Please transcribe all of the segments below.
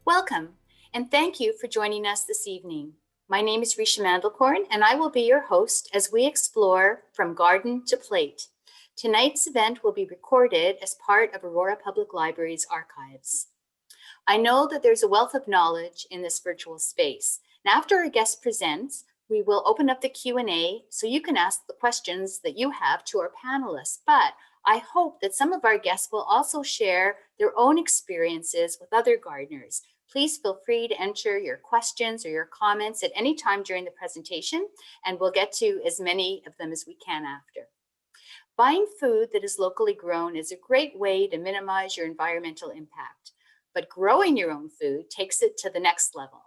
Welcome, and thank you for joining us this evening. My name is Risha Mandelkorn, and I will be your host as we explore From Garden to Plate. Tonight's event will be recorded as part of Aurora Public Library's archives. I know that there's a wealth of knowledge in this virtual space, and after our guest presents, we will open up the Q&A so you can ask the questions that you have to our panelists, but I hope that some of our guests will also share their own experiences with other gardeners. Please feel free to enter your questions or your comments at any time during the presentation, and we'll get to as many of them as we can after. Buying food that is locally grown is a great way to minimize your environmental impact, but growing your own food takes it to the next level.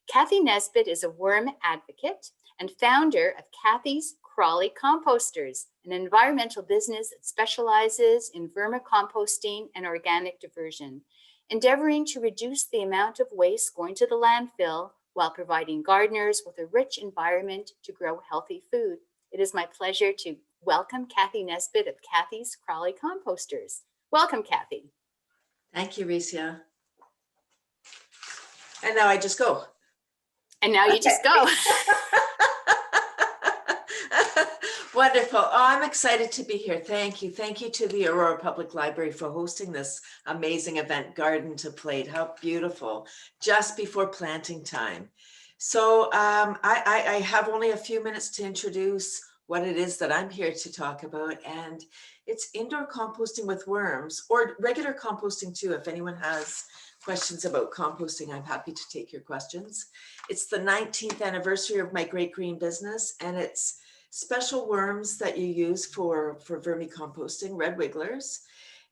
Cathy Nesbitt is a worm advocate and founder of Cathy's Crawley Composters, an environmental business that specializes in vermicomposting and organic diversion, endeavoring to reduce the amount of waste going to the landfill while providing gardeners with a rich environment to grow healthy food. It is my pleasure to welcome Cathy Nesbitt of Cathy's Crawley Composters. Welcome, Cathy. Thank you, Risha. And now I just go. And now you just go. Wonderful. Oh, I'm excited to be here. Thank you. Thank you to the Aurora Public Library for hosting this amazing event, Garden to Plate. How beautiful. Just before planting time. So I have only a few minutes to introduce what it is that I'm here to talk about. And it's indoor composting with worms, or regular composting too. If anyone has questions about composting, I'm happy to take your questions. It's the 19th anniversary of my Great Green business, and it's special worms that you use for vermicomposting, red wigglers.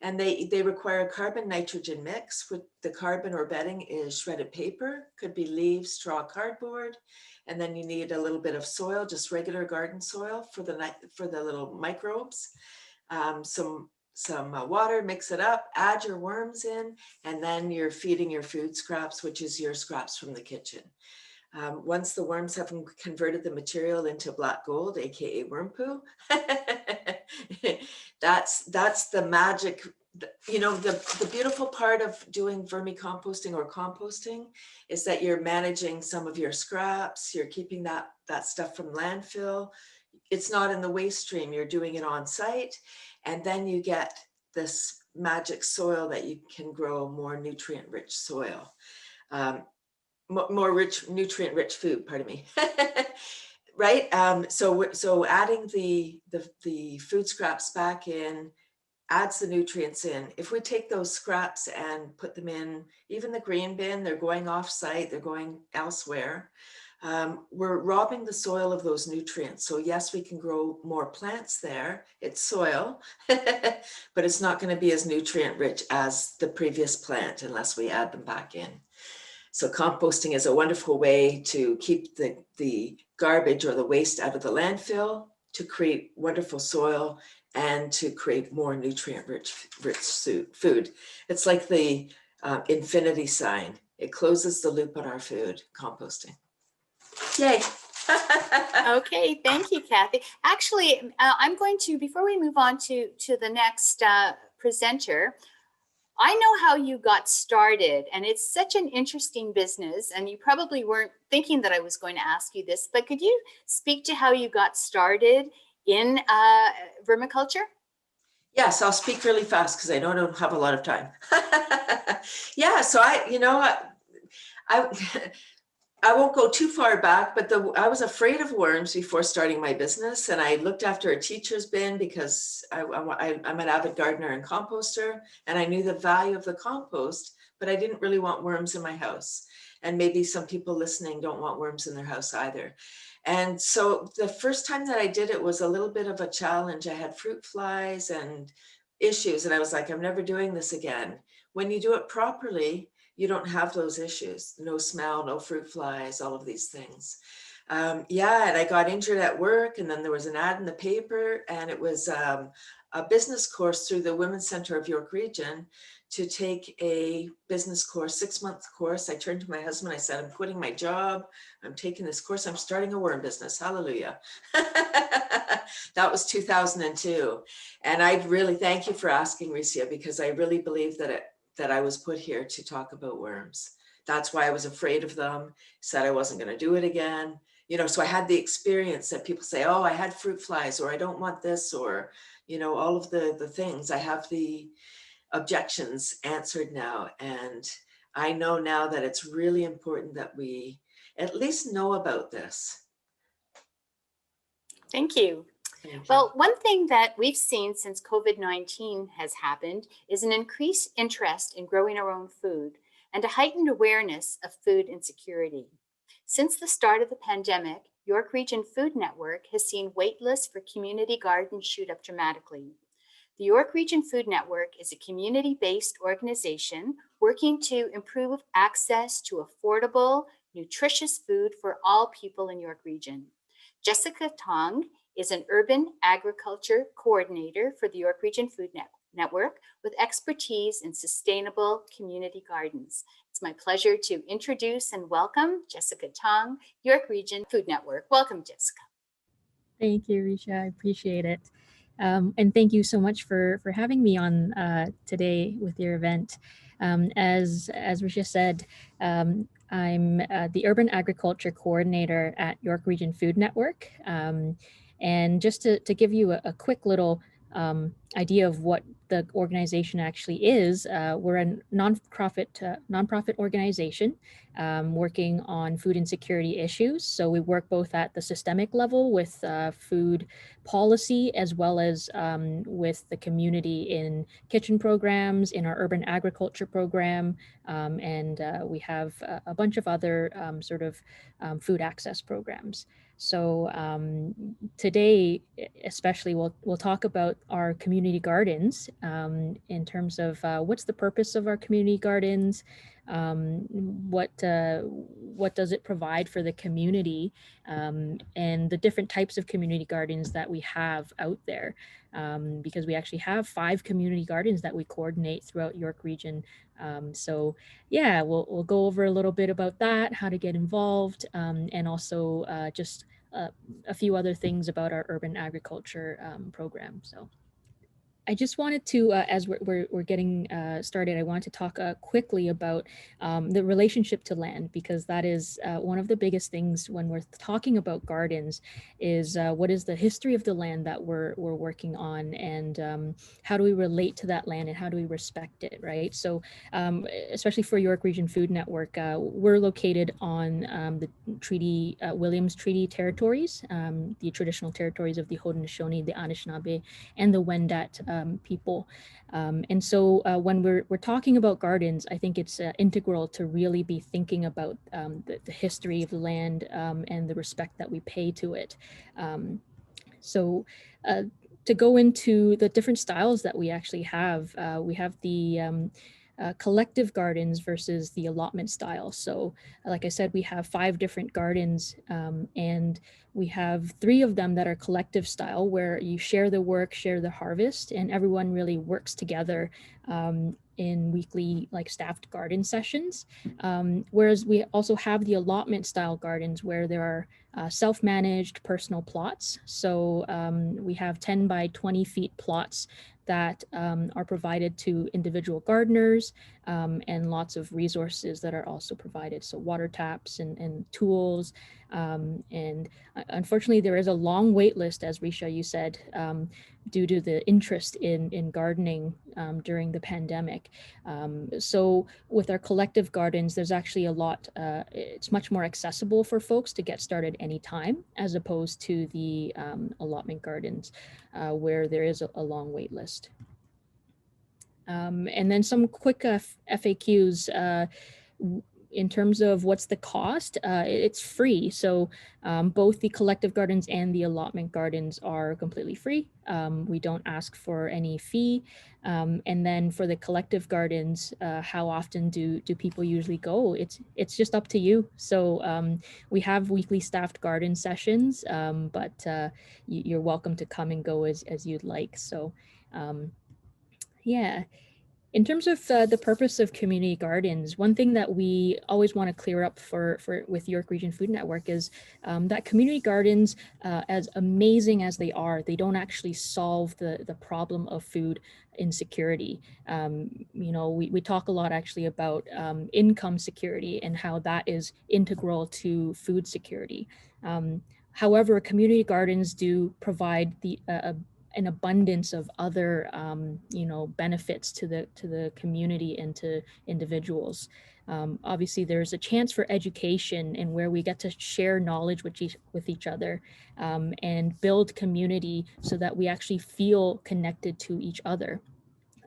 And they require a carbon nitrogen mix. With the carbon or bedding is shredded paper, could be leaves, straw, cardboard. And then you need a little bit of soil, just regular garden soil for the little microbes. Some water, mix it up, add your worms in, and then you're feeding your food scraps, which is your scraps from the kitchen. Once the worms have converted the material into black gold, aka worm poo, that's the magic. You know, the beautiful part of doing vermicomposting or composting is that you're managing some of your scraps, you're keeping that stuff from landfill. It's not in the waste stream, you're doing it on site, and then you get this magic soil that you can grow more nutrient-rich soil. More rich, nutrient-rich food, pardon me, right? So adding the food scraps back in adds the nutrients in. If we take those scraps and put them in, even the green bin, they're going off-site, they're going elsewhere. We're robbing the soil of those nutrients. So yes, we can grow more plants there. It's soil, but it's not going to be as nutrient-rich as the previous plant unless we add them back in. So composting is a wonderful way to keep the garbage or the waste out of the landfill, to create wonderful soil, and to create more nutrient-rich food. It's like the infinity sign. It closes the loop on our food, composting. Yay. Okay, thank you, Cathy. Actually, I'm going to, before we move on to the next presenter, I know how you got started, and it's such an interesting business, and you probably weren't thinking that I was going to ask you this, but could you speak to how you got started in vermiculture? Yes, I'll speak really fast because I don't have a lot of time. Yeah, so I won't go too far back, but I was afraid of worms before starting my business, and I looked after a teacher's bin because I'm an avid gardener and composter, and I knew the value of the compost, but I didn't really want worms in my house. And maybe some people listening don't want worms in their house either. And so the first time that I did it was a little bit of a challenge. I had fruit flies and issues, and I was like, I'm never doing this again. When you do it properly, you don't have those issues, no smell, no fruit flies, all of these things. Yeah, and I got injured at work, and then there was an ad in the paper, and it was a business course through the Women's Center of York Region to take a business course, 6-month course. I turned to my husband, I said, I'm quitting my job, I'm taking this course, I'm starting a worm business, hallelujah. That was 2002. And I really thank you for asking, Risha, because I really believe that I was put here to talk about worms. that's why I was afraid of them, said I wasn't going to do it again. So I had the experience that people say, oh, I had fruit flies, or I don't want this, or, all of the things. I have the objections answered now. And I know now that it's really important that we at least know about this. Thank you. Thank you. Well, one thing that we've seen since COVID-19 has happened is an increased interest in growing our own food and a heightened awareness of food insecurity. Since the start of the pandemic, York Region Food Network has seen wait lists for community gardens shoot up dramatically. The York Region Food Network is a community-based organization working to improve access to affordable, nutritious food for all people in York Region. Jessica Tong is an urban agriculture coordinator for the York Region Food Network with expertise in sustainable community gardens. It's my pleasure to introduce and welcome Jessica Tong, York Region Food Network. Welcome, Jessica. Thank you, Risha. I appreciate it. And thank you so much for having me on today with your event. As Risha said, I'm the Urban Agriculture Coordinator at York Region Food Network. And just to give you a quick little idea of what the organization actually is, we're a nonprofit organization working on food insecurity issues. So we work both at the systemic level with food policy, as well as with the community in kitchen programs, in our urban agriculture program, and we have a bunch of other food access programs. So today, especially, we'll talk about our community gardens in terms of what's the purpose of our community gardens, what does it provide for the community, and the different types of community gardens that we have out there, because we actually have 5 community gardens that we coordinate throughout York Region. So yeah, we'll go over a little bit about that, how to get involved, and also just a few other things about our urban agriculture program. So I just wanted to, as we're getting started, I want to talk quickly about the relationship to land, because that is one of the biggest things when we're talking about gardens is what is the history of the land that we're working on, and how do we relate to that land and how do we respect it, right? So especially for York Region Food Network, we're located on the Williams Treaty territories, the traditional territories of the Haudenosaunee, the Anishinaabe, and the Wendat people. And so when we're talking about gardens, I think it's integral to really be thinking about the history of the land and the respect that we pay to it. So to go into the different styles that we actually have, we have the collective gardens versus the allotment style. So like I said, we have 5 different gardens, and we have 3 of them that are collective style, where you share the work, share the harvest, and everyone really works together in weekly staffed garden sessions. Whereas we also have the allotment style gardens, where there are self-managed personal plots. So we have 10 by 20 feet plots that are provided to individual gardeners, and lots of resources that are also provided. So water taps and tools. And unfortunately, there is a long wait list, as Risha, you said, due to the interest in gardening during the pandemic. So with our collective gardens, there's actually a lot, it's much more accessible for folks to get started anytime, as opposed to the allotment gardens, where there is a long wait list. And then some quick FAQs. In terms of what's the cost, it's free. So both the collective gardens and the allotment gardens are completely free. We don't ask for any fee. And then for the collective gardens, how often do people usually go? It's just up to you. So we have weekly staffed garden sessions, but you're welcome to come and go as you'd like. So yeah. In terms of the purpose of community gardens, one thing that we always want to clear up with York Region Food Network is that community gardens, as amazing as they are, they don't actually solve the problem of food insecurity. You know, we talk a lot actually about income security and how that is integral to food security. However, community gardens do provide an abundance of other, you know, benefits to the community and to individuals. Obviously, there's a chance for education and where we get to share knowledge with each other and build community so that we actually feel connected to each other.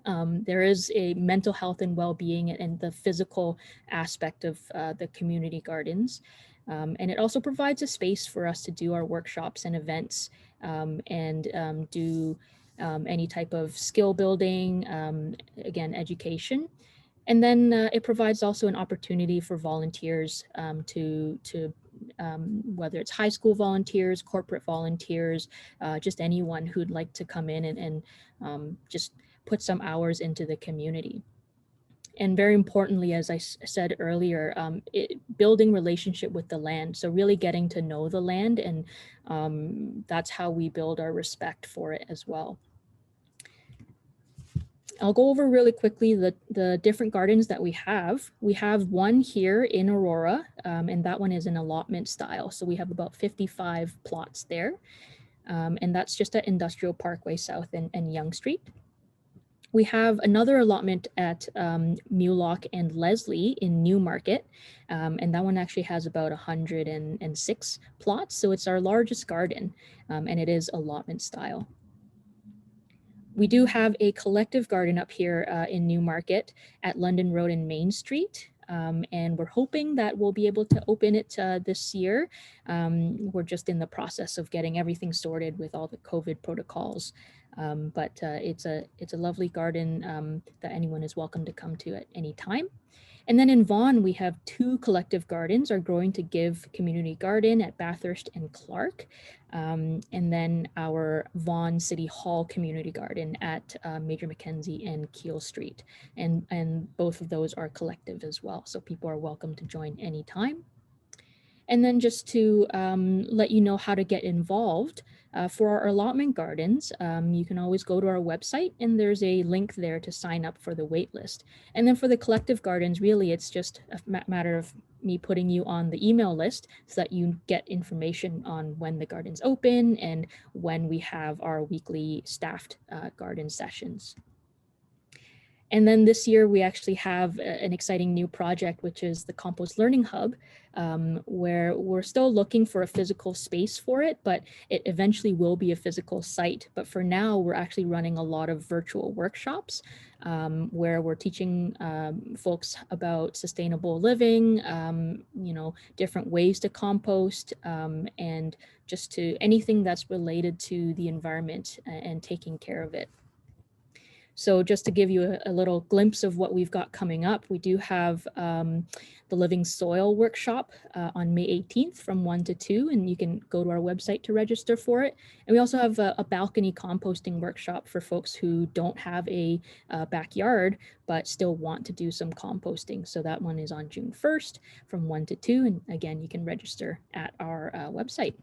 There is a mental health and well-being and the physical aspect of the community gardens. And it also provides a space for us to do our workshops and events and do any type of skill building, again, education. And then it provides also an opportunity for volunteers to whether it's high school volunteers, corporate volunteers, just anyone who'd like to come in and just put some hours into the community. And very importantly, as I said earlier, building relationship with the land. So really getting to know the land, and that's how we build our respect for it as well. I'll go over really quickly the different gardens that we have. We have one here in Aurora, and that one is an allotment style. So we have about 55 plots there, and that's just at Industrial Parkway South and Yonge Street. We have another allotment at Mulock and Leslie in Newmarket, and that one actually has about 106 plots. So it's our largest garden, and it is allotment style. We do have a collective garden up here in Newmarket at London Road and Main Street. And we're hoping that we'll be able to open it this year. We're just in the process of getting everything sorted with all the COVID protocols. But it's a lovely garden that anyone is welcome to come to at any time. And then in Vaughan, we have two collective gardens, our Growing to Give community garden at Bathurst and Clark. And then our Vaughan City Hall community garden at Major Mackenzie and Keele Street. And both of those are collective as well. So people are welcome to join anytime. And then just to let you know how to get involved, for our allotment gardens, you can always go to our website and there's a link there to sign up for the wait list. And then for the collective gardens, really, it's just a matter of me putting you on the email list so that you get information on when the gardens open and when we have our weekly staffed garden sessions. And then this year we actually have an exciting new project, which is the Compost Learning Hub, where we're still looking for a physical space for it, but it eventually will be a physical site. But for now, we're actually running a lot of virtual workshops where we're teaching folks about sustainable living, you know, different ways to compost, and just to anything that's related to the environment and taking care of it. So just to give you a little glimpse of what we've got coming up, we do have the Living Soil workshop on May 18th from 1 to 2, and you can go to our website to register for it. And we also have a balcony composting workshop for folks who don't have a backyard, but still want to do some composting. So that one is on June 1st from 1 to 2. And again, you can register at our website.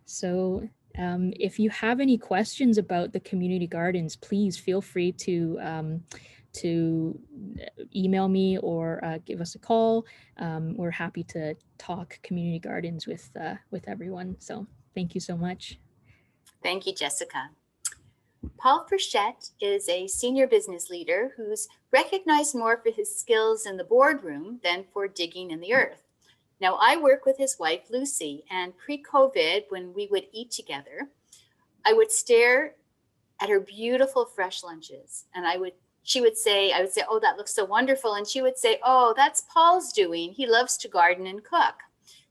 So if you have any questions about the community gardens, please feel free to email me or give us a call. We're happy to talk community gardens with everyone. So thank you so much. Thank you, Jessica. Paul Frechette is a senior business leader who's recognized more for his skills in the boardroom than for digging in the earth. Now, I work with his wife, Lucy, and pre-COVID, when we would eat together, I would stare at her beautiful fresh lunches. And I would say, oh, that looks so wonderful. And she would say, oh, that's Paul's doing. He loves to garden and cook.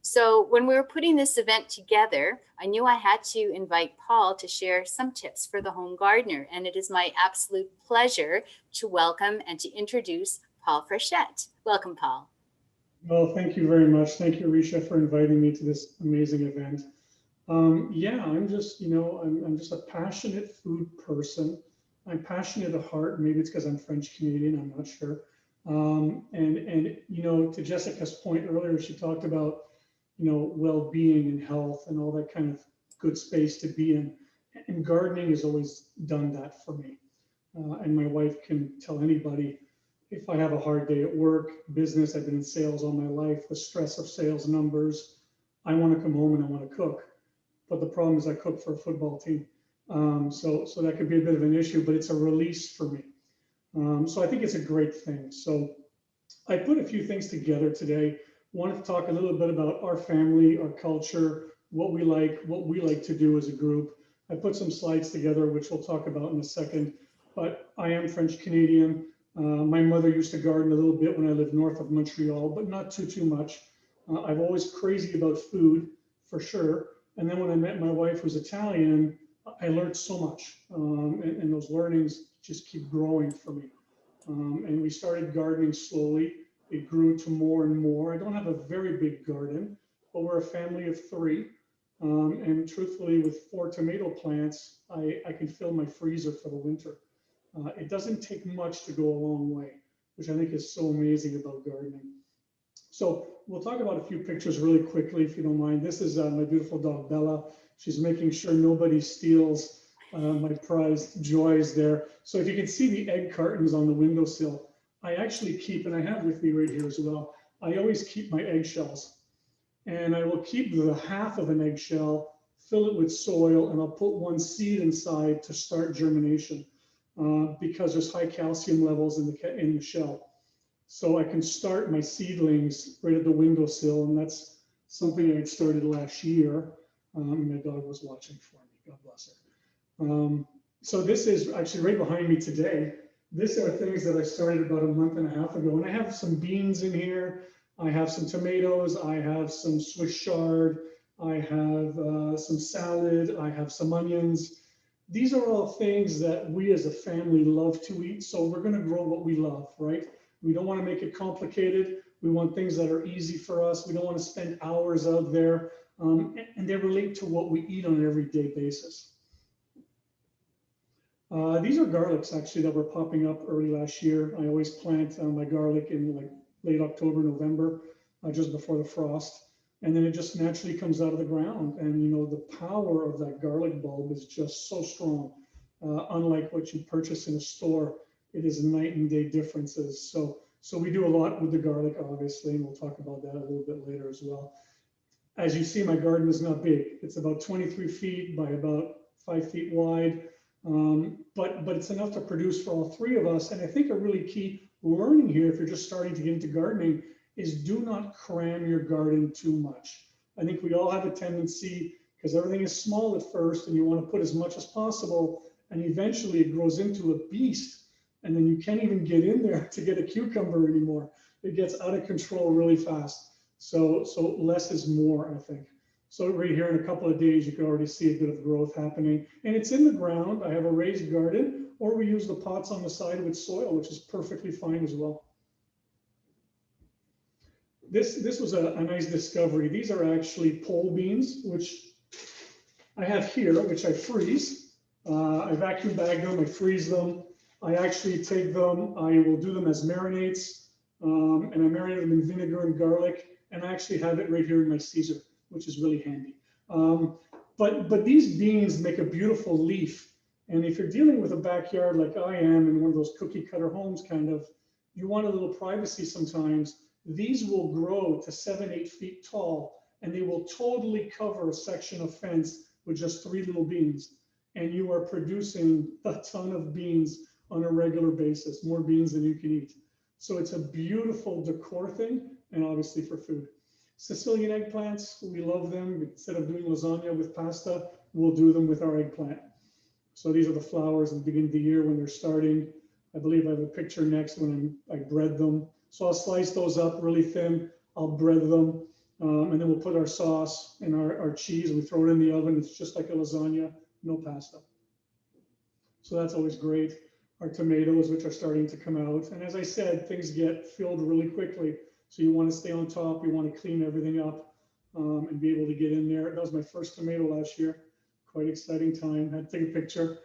So when we were putting this event together, I knew I had to invite Paul to share some tips for the home gardener. And it is my absolute pleasure to welcome and to introduce Paul Frechette. Welcome, Paul. Well, thank you very much. Thank you, Risha, for inviting me to this amazing event. Yeah, I'm just, I'm just a passionate food person. I'm passionate at heart. Maybe it's because I'm French Canadian, I'm not sure. And you know, to Jessica's point earlier, she talked about, you know, well-being and health and all that kind of good space to be in. And gardening has always done that for me. And my wife can tell anybody, if I have a hard day at work, business, I've been in sales all my life, the stress of sales numbers, I want to come home and I want to cook. But the problem is I cook for a football team. So that could be a bit of an issue, but it's a release for me. So I think it's a great thing. So I put a few things together today. Wanted to talk a little bit about our family, our culture, what we like to do as a group. I put some slides together, which we'll talk about in a second, but I am French Canadian. My mother used to garden a little bit when I lived north of Montreal, but not too much. I've always crazy about food, for sure. And then when I met my wife, who's Italian, I learned so much, and those learnings just keep growing for me. And we started gardening slowly. It grew to more and more. I don't have a very big garden, but we're a family of 3. And truthfully, with 4 tomato plants, I can fill my freezer for the winter. It doesn't take much to go a long way, which I think is so amazing about gardening. So we'll talk about a few pictures really quickly, if you don't mind. This is my beautiful dog, Bella. She's making sure nobody steals my prized joys there. So if you can see the egg cartons on the windowsill, I actually keep, and I have with me right here as well, I always keep my eggshells. And I will keep the half of an eggshell, fill it with soil, and I'll put 1 seed inside to start germination because there's high calcium levels in the shell. So I can start my seedlings right at the windowsill, and that's something I had started last year. My dog was watching for me, God bless her. So this is actually right behind me today. These are things that I started about a month and a half ago, and I have some beans in here. I have some tomatoes, I have some Swiss chard, I have some salad, I have some onions. These are all things that we as a family love to eat, so we're gonna grow what we love, right? We don't wanna make it complicated. We want things that are easy for us. We don't wanna spend hours out there, and they relate to what we eat on an everyday basis. These are garlics actually that were popping up early last year. I always plant my garlic in like late October, November, just before the frost. And then it just naturally comes out of the ground. And you know, the power of that garlic bulb is just so strong. Unlike what you purchase in a store, it is night and day differences. So we do a lot with the garlic, obviously, and we'll talk about that a little bit later as well. As you see, my garden is not big. It's about 23 feet by about 5 feet wide. But it's enough to produce for all 3 of us. And I think a really key learning here, if you're just starting to get into gardening, is do not cram your garden too much. I think we all have a tendency, because everything is small at first and you want to put as much as possible, and eventually it grows into a beast, and then you can't even get in there to get a cucumber anymore. It gets out of control really fast. So less is more, I think. So right here in a couple of days, you can already see a bit of growth happening. And it's in the ground. I have a raised garden, or we use the pots on the side with soil, which is perfectly fine as well. This was a nice discovery. These are actually pole beans, which I have here, which I freeze. I vacuum bag them, I freeze them. I actually take them, I will do them as marinades, and I marinate them in vinegar and garlic, and I actually have it right here in my Caesar, which is really handy. But these beans make a beautiful leaf. And if you're dealing with a backyard like I am in one of those cookie cutter homes, kind of, you want a little privacy sometimes. These will grow to 7-8 feet tall, and they will totally cover a section of fence with just 3 little beans. And you are producing a ton of beans on a regular basis, more beans than you can eat. So it's a beautiful decor thing, and obviously for food. Sicilian eggplants, we love them. Instead of doing lasagna with pasta, we'll do them with our eggplant. So these are the flowers at the beginning of the year when they're starting. I believe I have a picture next when I bread them. So I'll slice those up really thin. I'll bread them, and then we'll put our sauce and our cheese, and we throw it in the oven. It's just like a lasagna, no pasta. So that's always great. Our tomatoes, which are starting to come out. And as I said, things get filled really quickly. So you want to stay on top. You want to clean everything up and be able to get in there. That was my first tomato last year. Quite exciting time. Had to take a picture.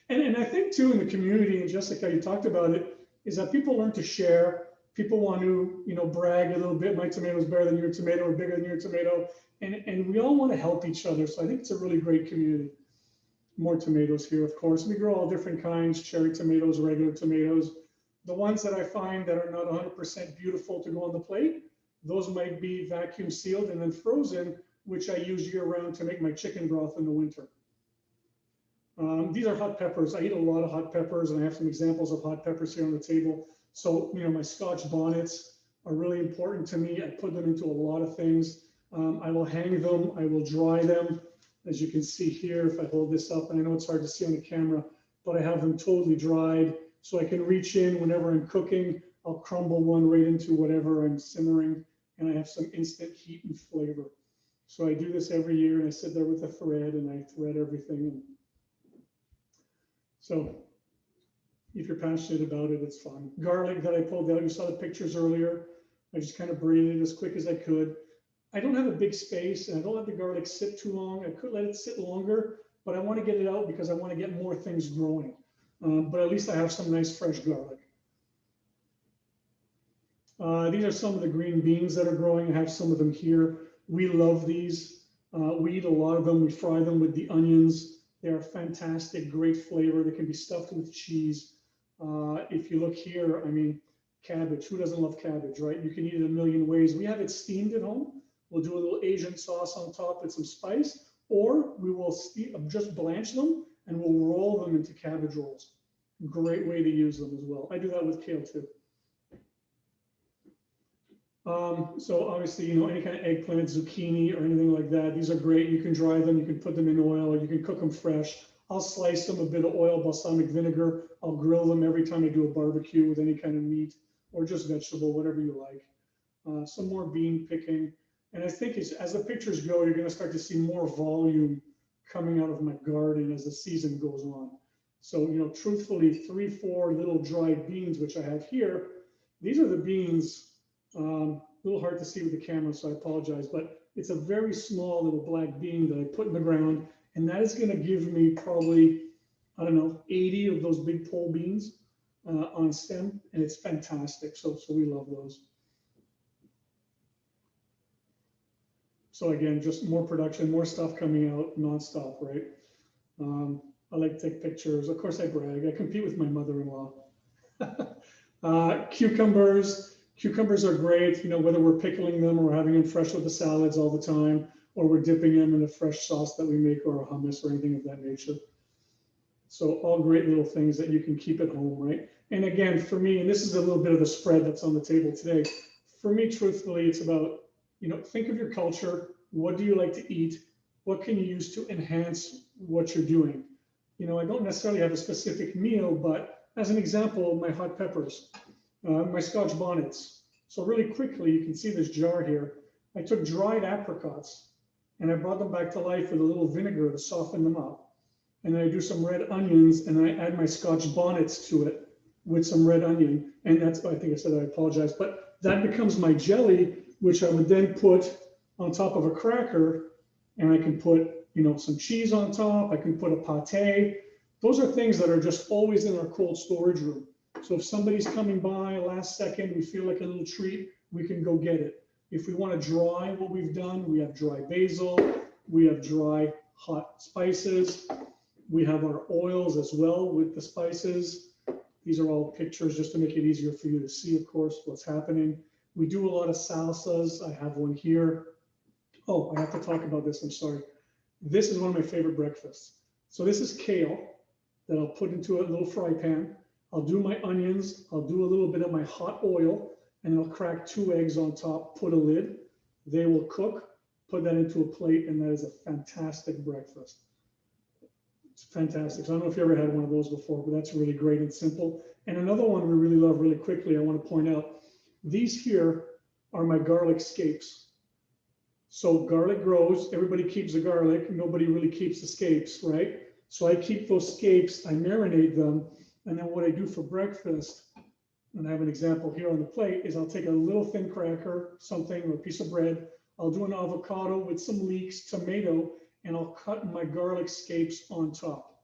And I think too in the community, and Jessica, you talked about it, is that people learn to share. People want to, brag a little bit. My tomato's better than your tomato or bigger than your tomato. And we all want to help each other. So I think it's a really great community. More tomatoes here, of course. We grow all different kinds, cherry tomatoes, regular tomatoes. The ones that I find that are not 100% beautiful to go on the plate, those might be vacuum sealed and then frozen, which I use year round to make my chicken broth in the winter. These are hot peppers. I eat a lot of hot peppers, and I have some examples of hot peppers here on the table. So, my Scotch bonnets are really important to me. I put them into a lot of things. I will hang them. I will dry them. As you can see here, if I hold this up, and I know it's hard to see on the camera, but I have them totally dried. So I can reach in whenever I'm cooking. I'll crumble one right into whatever I'm simmering, and I have some instant heat and flavor. So I do this every year, and I sit there with a thread, and I thread everything. So if you're passionate about it, it's fun. Garlic that I pulled out, you saw the pictures earlier. I just kind of braided it as quick as I could. I don't have a big space, and I don't let the garlic sit too long. I could let it sit longer, but I want to get it out because I want to get more things growing. But at least I have some nice fresh garlic. These are some of the green beans that are growing. I have some of them here. We love these. We eat a lot of them. We fry them with the onions. They are fantastic, great flavor. They can be stuffed with cheese. If you look here, cabbage. Who doesn't love cabbage, right? You can eat it a million ways. We have it steamed at home. We'll do a little Asian sauce on top with some spice, or we will just blanch them and we'll roll them into cabbage rolls. Great way to use them as well. I do that with kale too. So obviously, any kind of eggplant, zucchini, or anything like that, these are great. You can dry them, you can put them in oil, or you can cook them fresh. I'll slice them a bit of oil, balsamic vinegar. I'll grill them every time I do a barbecue with any kind of meat or just vegetable, whatever you like. Some more bean picking. And I think as the pictures go, you're going to start to see more volume coming out of my garden as the season goes on. So, truthfully, 3-4 little dried beans, which I have here, these are the beans. A little hard to see with the camera, so I apologize, but it's a very small little black bean that I put in the ground, and that is going to give me probably, 80 of those big pole beans on stem, and it's fantastic. So we love those. So again, just more production, more stuff coming out nonstop, right? I like to take pictures. Of course, I brag. I compete with my mother-in-law. Cucumbers. Cucumbers are great, whether we're pickling them or having them fresh with the salads all the time, or we're dipping them in a fresh sauce that we make or a hummus or anything of that nature. So all great little things that you can keep at home, right? And again, for me, and this is a little bit of the spread that's on the table today, for me, truthfully, it's about, think of your culture. What do you like to eat? What can you use to enhance what you're doing? I don't necessarily have a specific meal, but as an example, my hot peppers. My Scotch bonnets. So really quickly, you can see this jar here. I took dried apricots and I brought them back to life with a little vinegar to soften them up. And then I do some red onions and I add my Scotch bonnets to it with some red onion. And that's, I think I said, I apologize, but that becomes my jelly, which I would then put on top of a cracker, and I can put, some cheese on top. I can put a pate. Those are things that are just always in our cold storage room. So if somebody's coming by last second, we feel like a little treat, we can go get it. If we want to dry what we've done, we have dry basil, we have dry hot spices, we have our oils as well with the spices. These are all pictures just to make it easier for you to see, of course, what's happening. We do a lot of salsas. I have one here. Oh, I have to talk about this, I'm sorry. This is one of my favorite breakfasts. So this is kale that I'll put into a little fry pan. I'll do my onions, I'll do a little bit of my hot oil, and I'll crack 2 eggs on top, put a lid. They will cook, put that into a plate, and that is a fantastic breakfast. It's fantastic. So I don't know if you ever had one of those before, but that's really great and simple. And another one we really love really quickly, I want to point out, these here are my garlic scapes. So garlic grows, everybody keeps the garlic, nobody really keeps the scapes, right? So I keep those scapes, I marinate them, and then what I do for breakfast, and I have an example here on the plate, is I'll take a little thin cracker, something, or a piece of bread. I'll do an avocado with some leeks, tomato, and I'll cut my garlic scapes on top.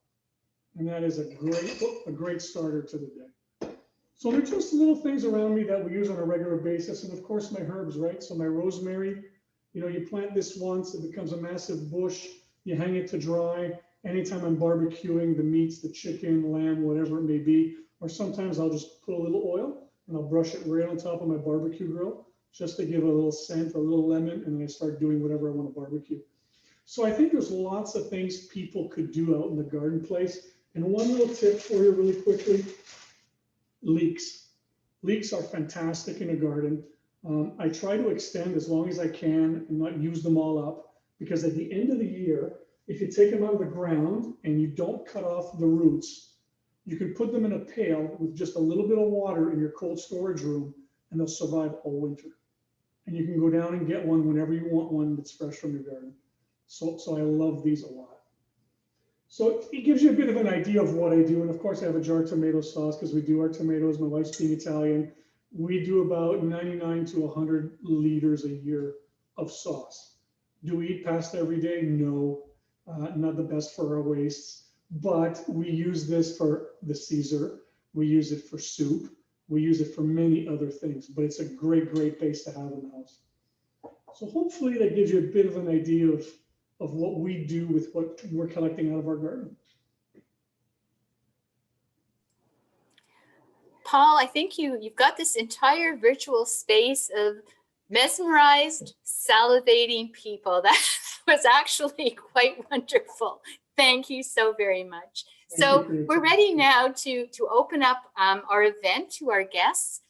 And that is a great starter to the day. So they're just little things around me that we use on a regular basis. And of course, my herbs, right? So my rosemary, you plant this once, it becomes a massive bush. You hang it to dry. Anytime I'm barbecuing the meats, the chicken, lamb, whatever it may be, or sometimes I'll just put a little oil and I'll brush it right on top of my barbecue grill just to give a little scent, a little lemon, and then I start doing whatever I want to barbecue. So I think there's lots of things people could do out in the garden place. And one little tip for you really quickly, leeks. Leeks are fantastic in a garden. I try to extend as long as I can and not use them all up, because at the end of the year, if you take them out of the ground and you don't cut off the roots, you can put them in a pail with just a little bit of water in your cold storage room, and they'll survive all winter. And you can go down and get one whenever you want one that's fresh from your garden. So I love these a lot. So it gives you a bit of an idea of what I do. And of course, I have a jar of tomato sauce because we do our tomatoes. My wife's being Italian. We do about 99 to 100 liters a year of sauce. Do we eat pasta every day? No, not the best for our wastes. But we use this for the Caesar. We use it for soup. We use it for many other things. But it's a great, great base to have in the house. So hopefully that gives you a bit of an idea of what we do with what we're collecting out of our garden. Paul, I think you've got this entire virtual space of mesmerized, salivating people. That was actually quite wonderful. Thank you so very much. So we're ready now to open up our event to our guests.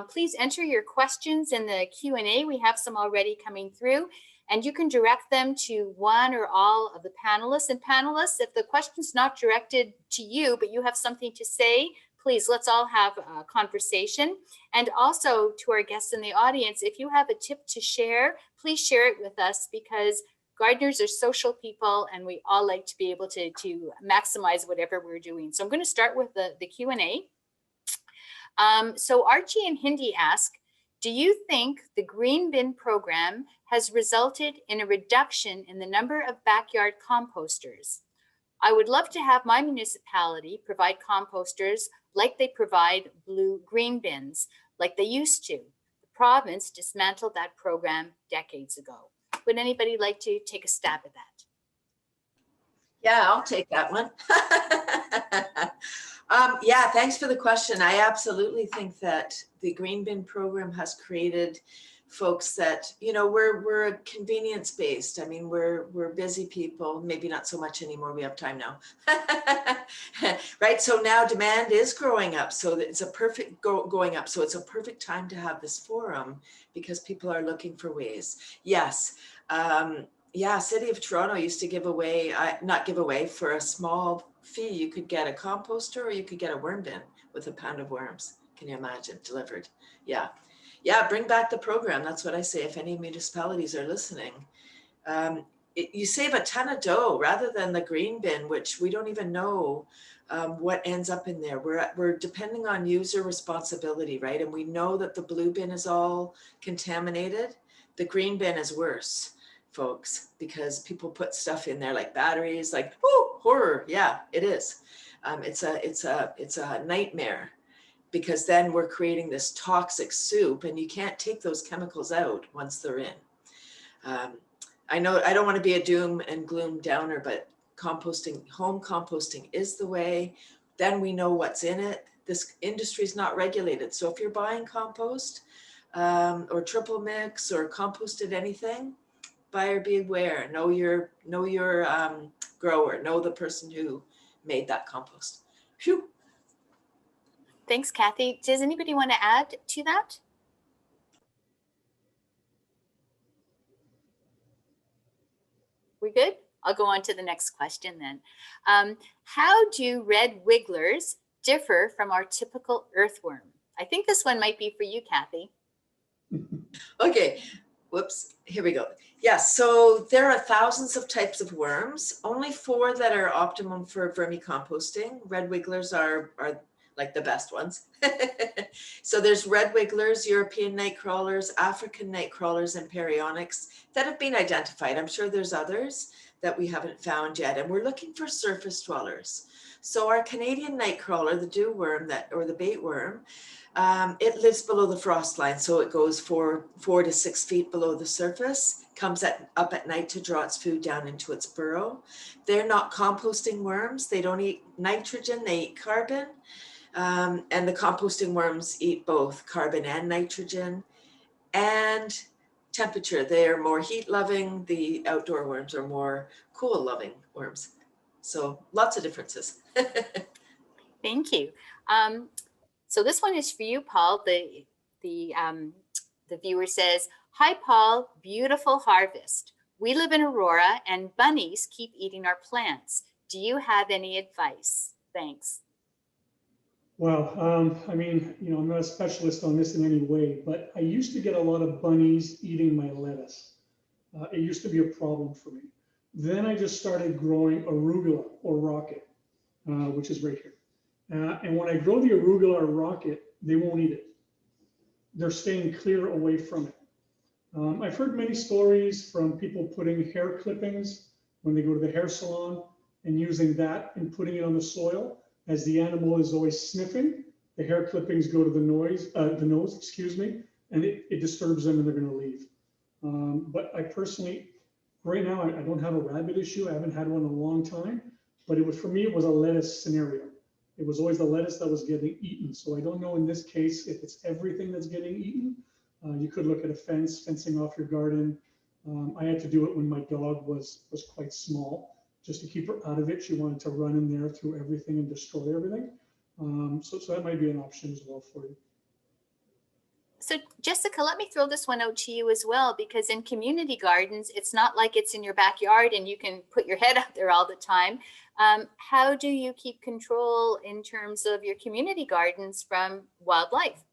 Please enter your questions in the Q&A. We have some already coming through, and you can direct them to one or all of the panelists. And panelists, if the question's not directed to you, but you have something to say, please, let's all have a conversation. And also to our guests in the audience, if you have a tip to share, please share it with us, because gardeners are social people and we all like to be able to maximize whatever we're doing. So I'm going to start with the Q&A. So Archie and Hindi ask, do you think the green bin program has resulted in a reduction in the number of backyard composters? I would love to have my municipality provide composters like they provide green bins, like they used to. The province dismantled that program decades ago. Would anybody like to take a stab at that? Yeah, I'll take that one. Yeah, thanks for the question. I absolutely think that the green bin program has created folks that, we're convenience based. I mean, we're busy people, maybe not so much anymore. We have time now, right? So now demand is growing up. So it's a perfect going up. So it's a perfect time to have this forum because people are looking for ways. Yes. Yeah, City of Toronto used to give away, not give away, for a small fee, you could get a composter or you could get a worm bin with a pound of worms. Can you imagine? Delivered. Yeah. Yeah, bring back the program. That's what I say. If any municipalities are listening, you save a ton of dough rather than the green bin, which we don't even know what ends up in there. We're depending on user responsibility, right? And we know that the blue bin is all contaminated. The green bin is worse, folks, because people put stuff in there like batteries, like, oh, horror. Yeah, it is. It's a nightmare, because then we're creating this toxic soup and you can't take those chemicals out once they're in. I know I don't want to be a doom and gloom downer, but composting, home composting is the way. Then we know what's in it. This industry is not regulated. So if you're buying compost or triple mix or composted anything, buyer beware. Know your grower. Know the person who made that compost. Phew. Thanks, Cathy. Does anybody want to add to that? We good? I'll go on to the next question then. How do red wigglers differ from our typical earthworm? I think this one might be for you, Cathy. Okay. Whoops, here we go. Yes, so there are thousands of types of worms, only 4 that are optimum for vermicomposting. Red wigglers are like the best ones. So there's red wigglers, European night crawlers, African night crawlers, and perionyx that have been identified. I'm sure there's others that we haven't found yet. And we're looking for surface dwellers. So our Canadian nightcrawler, the dew worm or the bait worm, it lives below the frost line. So it goes 4 to 6 feet below the surface, comes up at night to draw its food down into its burrow. They're not composting worms. They don't eat nitrogen, they eat carbon. And the composting worms eat both carbon and nitrogen and temperature. They are more heat loving. The outdoor worms are more cool loving worms. So lots of differences. Thank you. So this one is for you, Paul. The viewer says, "Hi, Paul. Beautiful harvest. We live in Aurora, and bunnies keep eating our plants. Do you have any advice? Thanks." Well, I mean, I'm not a specialist on this in any way, but I used to get a lot of bunnies eating my lettuce. It used to be a problem for me. Then I just started growing arugula or rocket, which is right here. And when I grow the arugula or rocket, they won't eat it. They're staying clear away from it. I've heard many stories from people putting hair clippings when they go to the hair salon and using that and putting it on the soil. As the animal is always sniffing, the hair clippings go to the nose, and it disturbs them and they're going to leave. But I personally, right now, I don't have a rabbit issue. I haven't had one in a long time, but for me, it was a lettuce scenario. It was always the lettuce that was getting eaten. So I don't know in this case if it's everything that's getting eaten. You could look at a fencing off your garden. I had to do it when my dog was quite small, just to keep her out of it. She wanted to run in there through everything and destroy everything. So that might be an option as well for you. So Jessica, let me throw this one out to you as well, because in community gardens, it's not like it's in your backyard and you can put your head out there all the time. How do you keep control in terms of your community gardens from wildlife?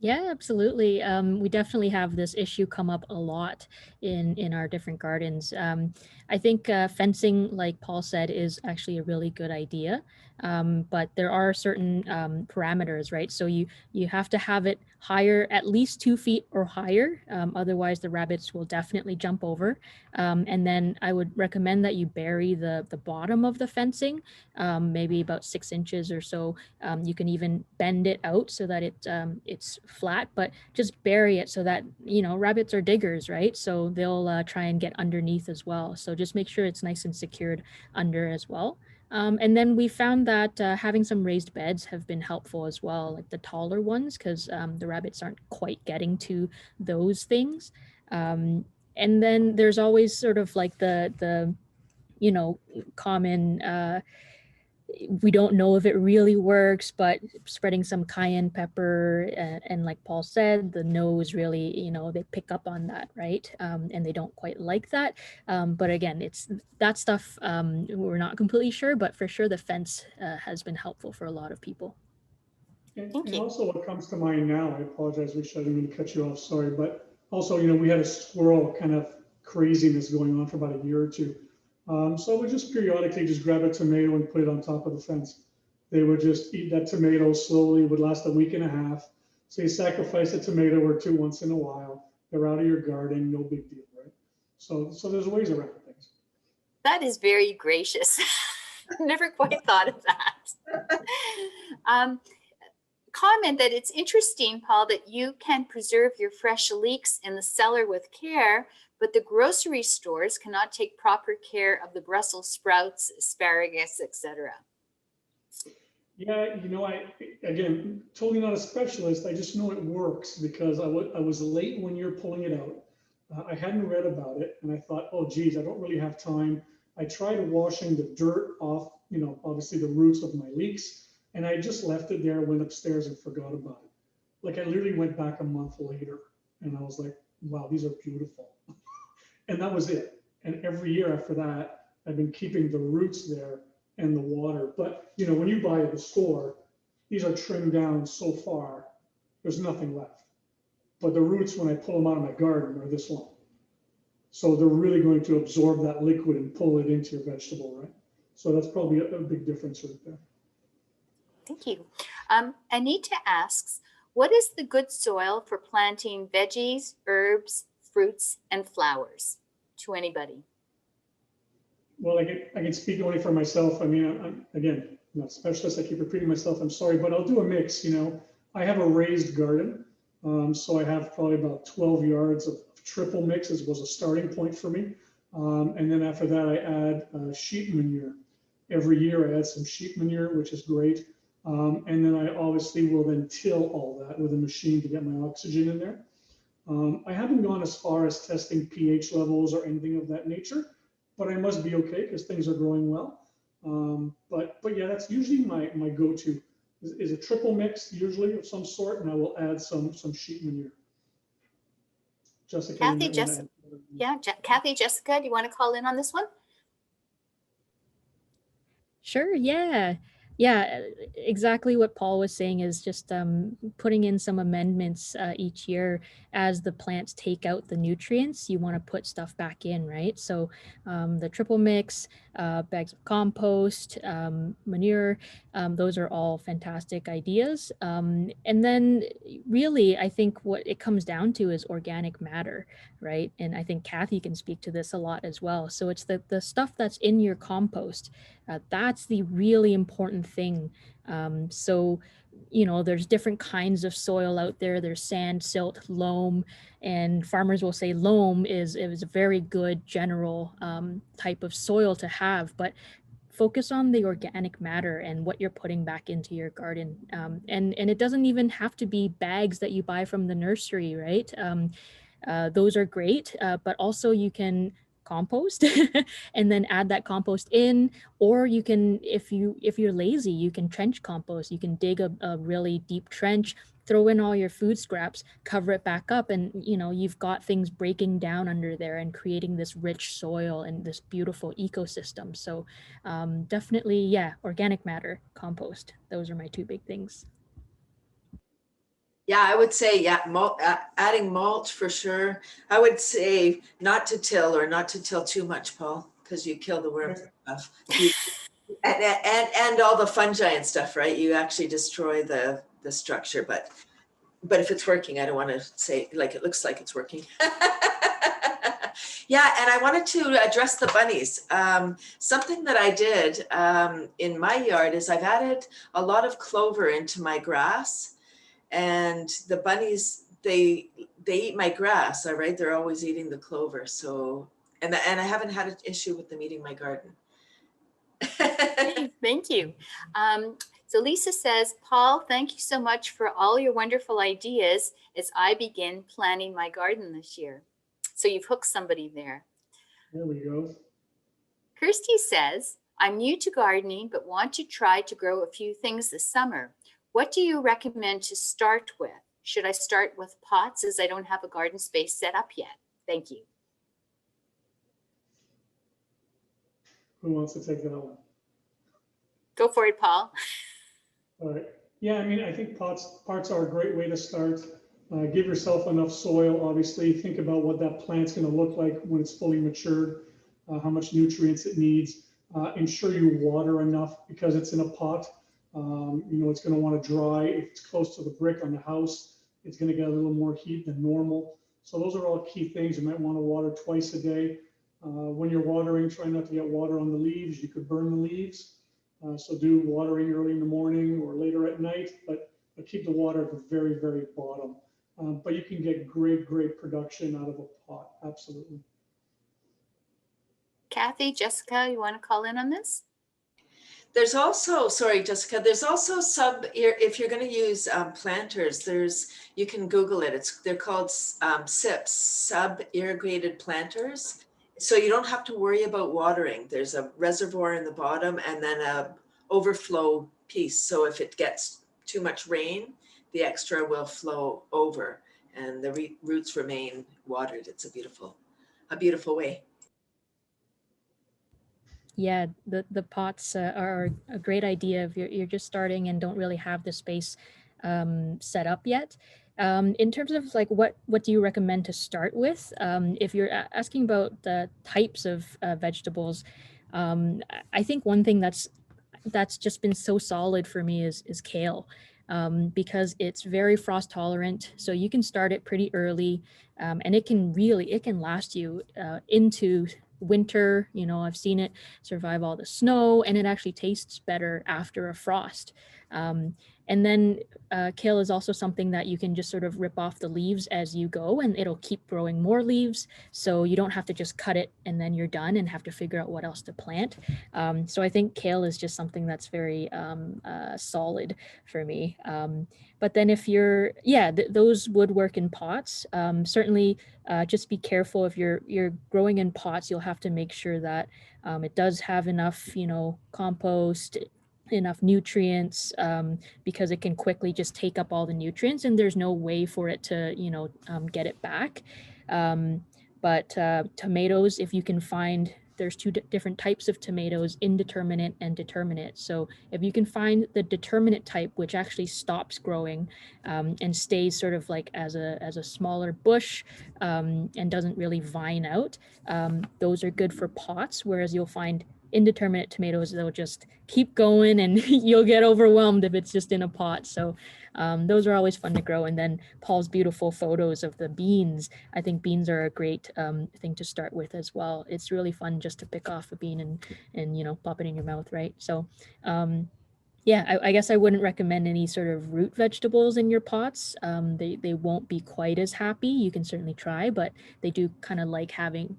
Yeah, absolutely. We definitely have this issue come up a lot in our different gardens. I think fencing, like Paul said, is actually a really good idea. But there are certain parameters, right? So you have to have it higher, at least 2 feet or higher. Otherwise, the rabbits will definitely jump over. And then I would recommend that you bury the bottom of the fencing, maybe about 6 inches or so. You can even bend it out so that it's flat, but just bury it so that, rabbits are diggers, right? So they'll try and get underneath as well. So just make sure it's nice and secured under as well. And then we found that having some raised beds have been helpful as well, like the taller ones, because the rabbits aren't quite getting to those things. And then there's always sort of like the common, we don't know if it really works, but spreading some cayenne pepper and like Paul said, the nose really, they pick up on that, right? And they don't quite like that. But again, it's that stuff, we're not completely sure, but for sure the fence has been helpful for a lot of people. And also what comes to mind now, I apologize, Risha, I didn't mean to cut you off, sorry, but also, we had a squirrel kind of craziness going on for about a year or two. So I would just periodically just grab a tomato and put it on top of the fence. They would just eat that tomato slowly. It would last a week and a half. So you sacrifice a tomato or two once in a while. They're out of your garden, no big deal, right? So there's ways around things. That is very gracious. Never quite thought of that. Comment that it's interesting, Paul, that you can preserve your fresh leeks in the cellar with care, but the grocery stores cannot take proper care of the Brussels sprouts, asparagus, etc. Yeah, again, totally not a specialist. I just know it works because I was late when you're pulling it out. I hadn't read about it, and I thought, oh, geez, I don't really have time. I tried washing the dirt off, obviously the roots of my leeks, and I just left it there, went upstairs and forgot about it. Like I literally went back a month later, and I was like, wow, these are beautiful. And that was it. And every year after that, I've been keeping the roots there and the water. But when you buy at the store, these are trimmed down so far, there's nothing left. But the roots, when I pull them out of my garden, are this long. So they're really going to absorb that liquid and pull it into your vegetable, right? So that's probably a big difference right there. Thank you. Anita asks, what is the good soil for planting veggies, herbs, fruits, and flowers? To anybody. Well, I can speak only for myself. I mean, again, I'm not a specialist. I keep repeating myself. I'm sorry, but I'll do a mix. I have a raised garden. So I have probably about 12 yards of triple mixes was a starting point for me. And then after that, I add sheep manure. Every year I add some sheep manure, which is great. And then I obviously will then till all that with a machine to get my oxygen in there. I haven't gone as far as testing pH levels or anything of that nature, but I must be okay because things are growing well. But yeah, that's usually my go-to is a triple mix usually of some sort, and I will add some sheep manure. Jessica, Kathy, Kathy, Jessica, do you want to call in on this one? Sure, yeah. Yeah, exactly what Paul was saying is just putting in some amendments each year as the plants take out the nutrients, you want to put stuff back in, right? So the triple mix, bags of compost, manure, those are all fantastic ideas. And then really, I think what it comes down to is organic matter, right? And I think Cathy can speak to this a lot as well. So it's the stuff that's in your compost. That's the really important thing. So, there's different kinds of soil out there. There's sand, silt, loam, and farmers will say loam is a very good general type of soil to have, but focus on the organic matter and what you're putting back into your garden. And it doesn't even have to be bags that you buy from the nursery, right? Those are great, but also you can compost and then add that compost in, or you can, if you're lazy, you can trench compost. You can dig a really deep trench, throw in all your food scraps, cover it back up, and you've got things breaking down under there and creating this rich soil and this beautiful ecosystem. So definitely, yeah, organic matter, compost, those are my two big things. Yeah, I would say, yeah, adding mulch for sure. I would say not to till or not to till too much, Paul, because you kill the worms and stuff. And all the fungi and stuff, right? You actually destroy the structure, but if it's working, I don't want to say like it looks like it's working. Yeah, and I wanted to address the bunnies. Something that I did in my yard is I've added a lot of clover into my grass. And the bunnies, they eat my grass, all right? They're always eating the clover. So, and I haven't had an issue with them eating my garden. Thank you. So Lisa says, Paul, thank you so much for all your wonderful ideas as I begin planning my garden this year. So you've hooked somebody there. There we go. Kirsty says, I'm new to gardening, but want to try to grow a few things this summer. What do you recommend to start with? Should I start with pots as I don't have a garden space set up yet? Thank you. Who wants to take that one? Go for it, Paul. All right. Yeah, I mean, I think pots are a great way to start. Give yourself enough soil, obviously. Think about what that plant's going to look like when it's fully matured, how much nutrients it needs. Ensure you water enough because it's in a pot. It's going to want to dry. If it's close to the brick on the house, it's going to get a little more heat than normal. So those are all key things. You might want to water twice a day. When you're watering, try not to get water on the leaves. You could burn the leaves. So do watering early in the morning or later at night, but keep the water at the very, very bottom. But you can get great production out of a pot, absolutely. Kathy, Jessica, you want to call in on this? There's also, sorry, Jessica, there's also if you're going to use planters, you can Google it. They're called SIPs, sub-irrigated planters. So you don't have to worry about watering. There's a reservoir in the bottom and then a overflow piece. So if it gets too much rain, the extra will flow over and the roots remain watered. It's a beautiful way. Yeah, the pots are a great idea if you're just starting and don't really have the space set up yet. In terms of like what do you recommend to start with? If you're asking about the types of vegetables, I think one thing that's just been so solid for me is kale. Because it's very frost tolerant, so you can start it pretty early, and it can last you into winter. You know, I've seen it survive all the snow, and it actually tastes better after a frost. And then kale is also something that you can just sort of rip off the leaves as you go, and it'll keep growing more leaves. So you don't have to just cut it and then you're done and have to figure out what else to plant. So I think kale is just something that's very solid for me. But then if you're, those would work in pots. Certainly just be careful if you're growing in pots, you'll have to make sure that it does have enough, you know, compost, enough nutrients, because it can quickly just take up all the nutrients and there's no way for it to, you know, get it back. But tomatoes, if you can find, there's two different types of tomatoes, indeterminate and determinate. So if you can find the determinate type, which actually stops growing and stays sort of like as a smaller bush and doesn't really vine out, those are good for pots, whereas you'll find indeterminate tomatoes, they'll just keep going and you'll get overwhelmed if it's just in a pot. So those are always fun to grow. And then Paul's beautiful photos of the beans. I think beans are a great thing to start with as well. It's really fun just to pick off a bean and you know, pop it in your mouth, right? So yeah, I guess I wouldn't recommend any sort of root vegetables in your pots. They won't be quite as happy. You can certainly try, but they do kind of like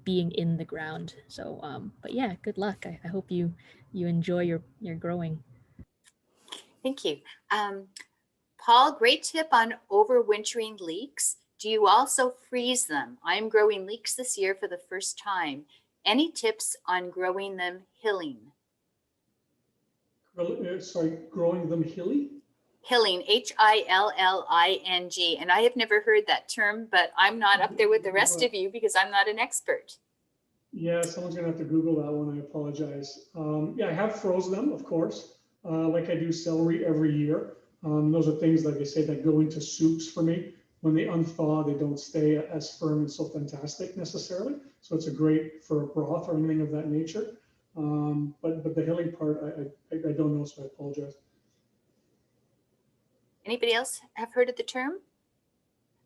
being in the ground. So, but yeah, good luck. I hope you enjoy your growing. Thank you. Paul, great tip on overwintering leeks. Do you also freeze them? I'm growing leeks this year for the first time. Any tips on growing them hilling? Sorry, growing them hilly? Hilling, Hilling. And I have never heard that term, but I'm not up there with the rest of you because I'm not an expert. Yeah, someone's gonna have to Google that one. I apologize. Yeah, I have frozen them, of course, like I do celery every year. Those are things, like I say, that go into soups for me. When they unthaw, they don't stay as firm and so fantastic necessarily. So it's a great for a broth or anything of that nature. But the hilling part, I don't know, so I apologize. Anybody else have heard of the term?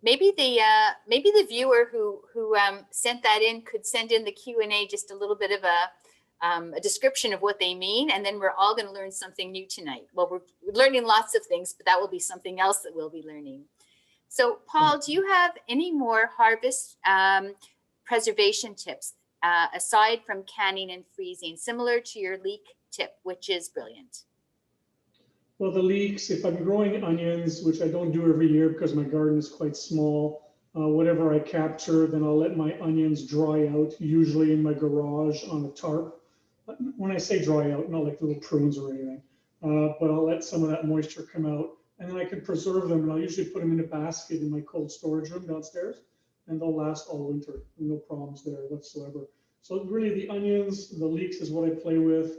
Maybe the viewer who sent that in could send in the Q&A just a little bit of a description of what they mean, and then we're all going to learn something new tonight. Well, we're learning lots of things, but that will be something else that we'll be learning. So, Paul, do you have any more harvest preservation tips aside from canning and freezing, similar to your leek tip, which is brilliant? Well, the leeks, if I'm growing onions, which I don't do every year because my garden is quite small, whatever I capture, then I'll let my onions dry out, usually in my garage on a tarp. When I say dry out, not like little prunes or anything, but I'll let some of that moisture come out, and then I can preserve them, and I'll usually put them in a basket in my cold storage room downstairs, and they'll last all winter. No problems there whatsoever. So really the onions, the leeks is what I play with.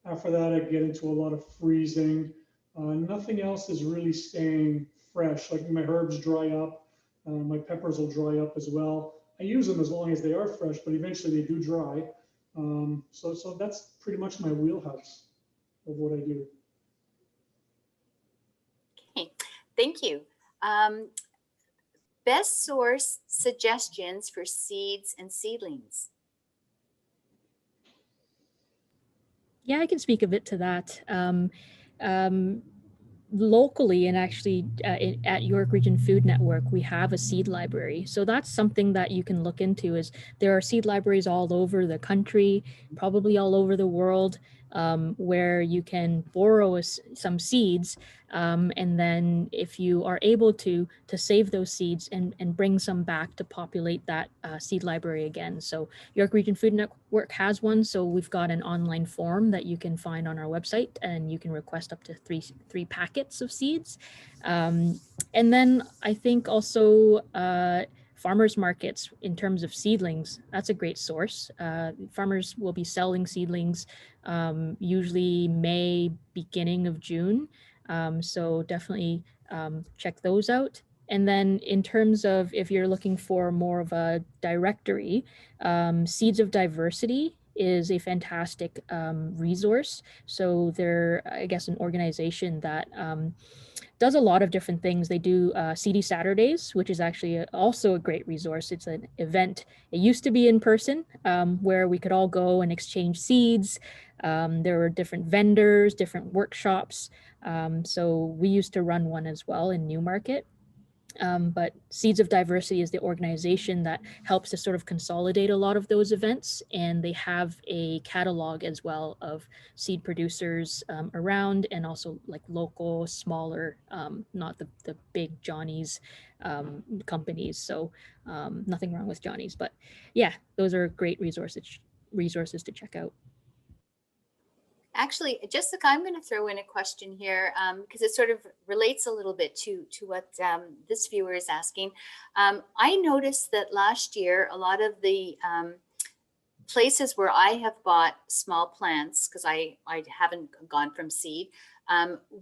After that, I get into a lot of freezing. Nothing else is really staying fresh. Like my herbs dry up, my peppers will dry up as well. I use them as long as they are fresh, but eventually they do dry. So that's pretty much my wheelhouse of what I do. Okay, thank you. Best source suggestions for seeds and seedlings. Yeah, I can speak a bit to that. Locally, and actually at York Region Food Network, we have a seed library. So that's something that you can look into. Is there are seed libraries all over the country, probably all over the world, where you can borrow some seeds, and then if you are able to save those seeds and bring some back to populate that seed library again. So York Region Food Network has one, so we've got an online form that you can find on our website, and you can request up to three packets of seeds. And then I think also farmers markets in terms of seedlings, that's a great source. Farmers will be selling seedlings usually May, beginning of June. So definitely check those out. And then in terms of if you're looking for more of a directory, Seeds of Diversity is a fantastic resource. So they're, I guess, an organization that does a lot of different things. They do CD Saturdays, which is actually also a great resource. It's an event. It used to be in person, where we could all go and exchange seeds. There were different vendors, different workshops. So we used to run one as well in Newmarket. But Seeds of Diversity is the organization that helps to sort of consolidate a lot of those events. And they have a catalog as well of seed producers around, and also like local, smaller, not the big Johnny's companies. So nothing wrong with Johnny's, but yeah, those are great resources to check out. Actually, Jessica, I'm going to throw in a question here because it sort of relates a little bit to what this viewer is asking. I noticed that last year, a lot of the places where I have bought small plants, because I haven't gone from seed,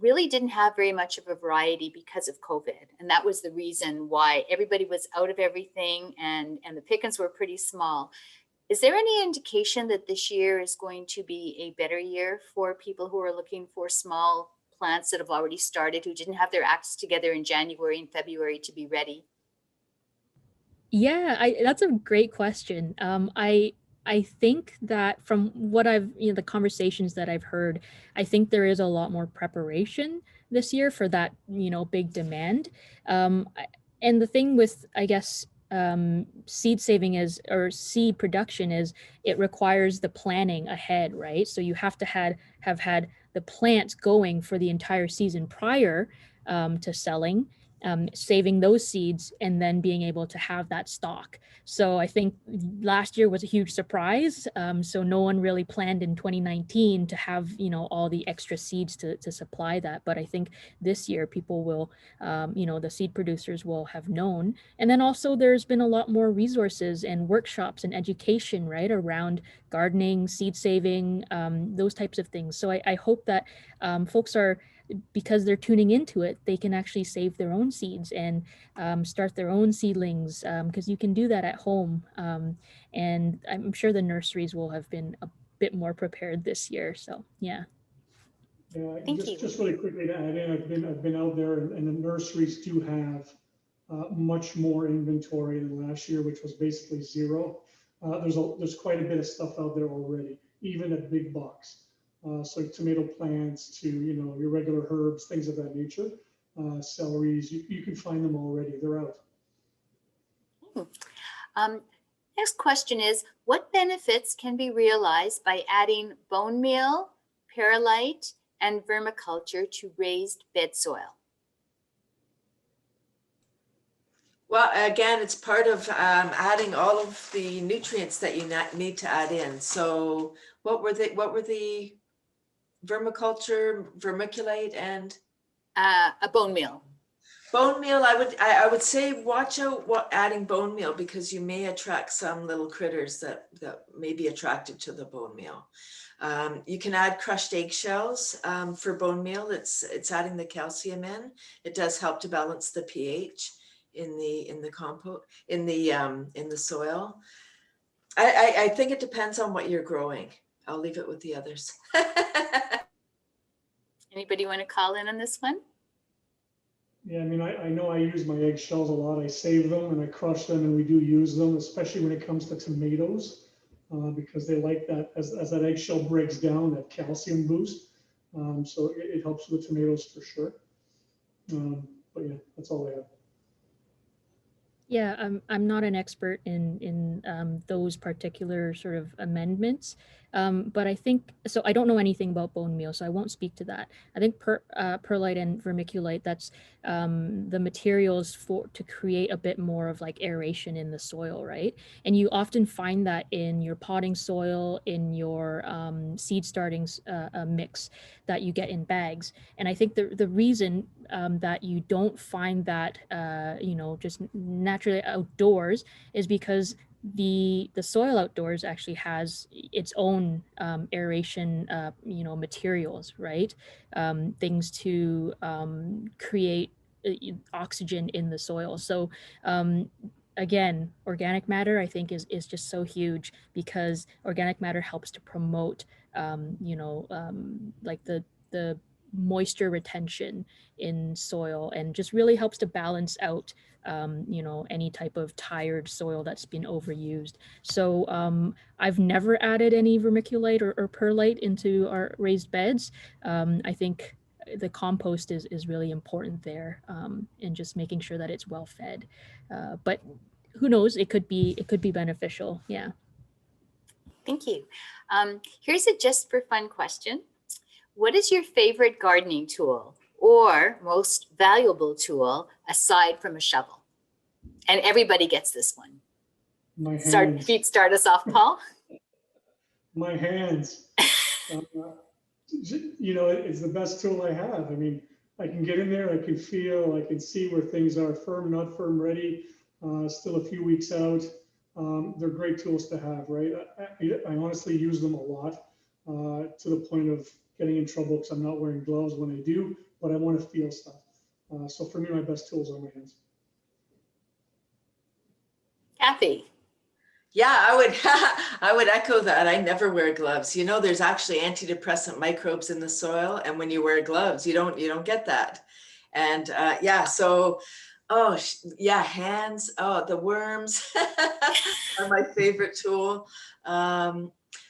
really didn't have very much of a variety because of COVID. And that was the reason why everybody was out of everything, and the pickings were pretty small. Is there any indication that this year is going to be a better year for people who are looking for small plants that have already started, who didn't have their acts together in January and February to be ready? Yeah, that's a great question. I think that from what I've, the conversations that I've heard, I think there is a lot more preparation this year for that, big demand. And the thing with, I guess, seed saving is, or seed production is, it requires the planning ahead, right? So you have to have had the plants going for the entire season prior to selling. Saving those seeds and then being able to have that stock. So I think last year was a huge surprise. So no one really planned in 2019 to have, all the extra seeds to supply that. But I think this year people will, the seed producers will have known. And then also there's been a lot more resources and workshops and education, right, around gardening, seed saving, those types of things. So I hope that folks are, because they're tuning into it, they can actually save their own seeds and start their own seedlings, because you can do that at home. And I'm sure the nurseries will have been a bit more prepared this year. So yeah. Yeah, Thank you. just really quickly to add in, I've been out there, and the nurseries do have much more inventory than last year, which was basically zero. There's quite a bit of stuff out there already, even at big box. So tomato plants to, your regular herbs, things of that nature, celeries, you can find them already. They're out. Um, Next question is, what benefits can be realized by adding bone meal, perlite, and vermiculture to raised bed soil? Well, again, it's part of adding all of the nutrients that you need to add in. So what were the vermiculture, vermiculite, and A bone meal. bone meal? I would say watch out adding bone meal, because you may attract some little critters that may be attracted to the bone meal. You can add crushed eggshells for bone meal. It's adding the calcium in. It does help to balance the pH in the compost, in the soil. I think it depends on what you're growing. I'll leave it with the others. Anybody want to call in on this one? Yeah, I mean, I know I use my eggshells a lot. I save them and I crush them, and we do use them, especially when it comes to tomatoes, because they like that, as that eggshell breaks down, that calcium boost. So it helps with tomatoes for sure. But yeah, that's all I have. Yeah, I'm not an expert in those particular sort of amendments, but I think so. I don't know anything about bone meal, so I won't speak to that. I think perlite and vermiculite, that's the materials to create a bit more of like aeration in the soil, right? And you often find that in your potting soil, in your seed starting mix that you get in bags. And I think the reason that you don't find that, just naturally outdoors is because the soil outdoors actually has its own aeration, materials, right? Things to create oxygen in the soil. So again, organic matter, I think is just so huge, because organic matter helps to promote, like the moisture retention in soil, and just really helps to balance out, any type of tired soil that's been overused. So I've never added any vermiculite or perlite into our raised beds. I think the compost is really important there, and just making sure that it's well fed. But who knows? It could be beneficial. Yeah. Thank you. Here's a just for fun question. What is your favorite gardening tool or most valuable tool aside from a shovel? And everybody gets this one. My hands. Start us off, Paul. My hands. It's the best tool I have. I mean, I can get in there, I can feel, I can see where things are firm, not firm, ready, still a few weeks out. They're great tools to have, right? I honestly use them a lot, to the point of getting in trouble because I'm not wearing gloves when I do, but I want to feel stuff. So for me, my best tools are my hands. Kathy. Yeah, I would echo that. I never wear gloves. You know, there's actually antidepressant microbes in the soil, and when you wear gloves, you don't get that. And yeah, so hands. Oh, the worms are my favorite tool.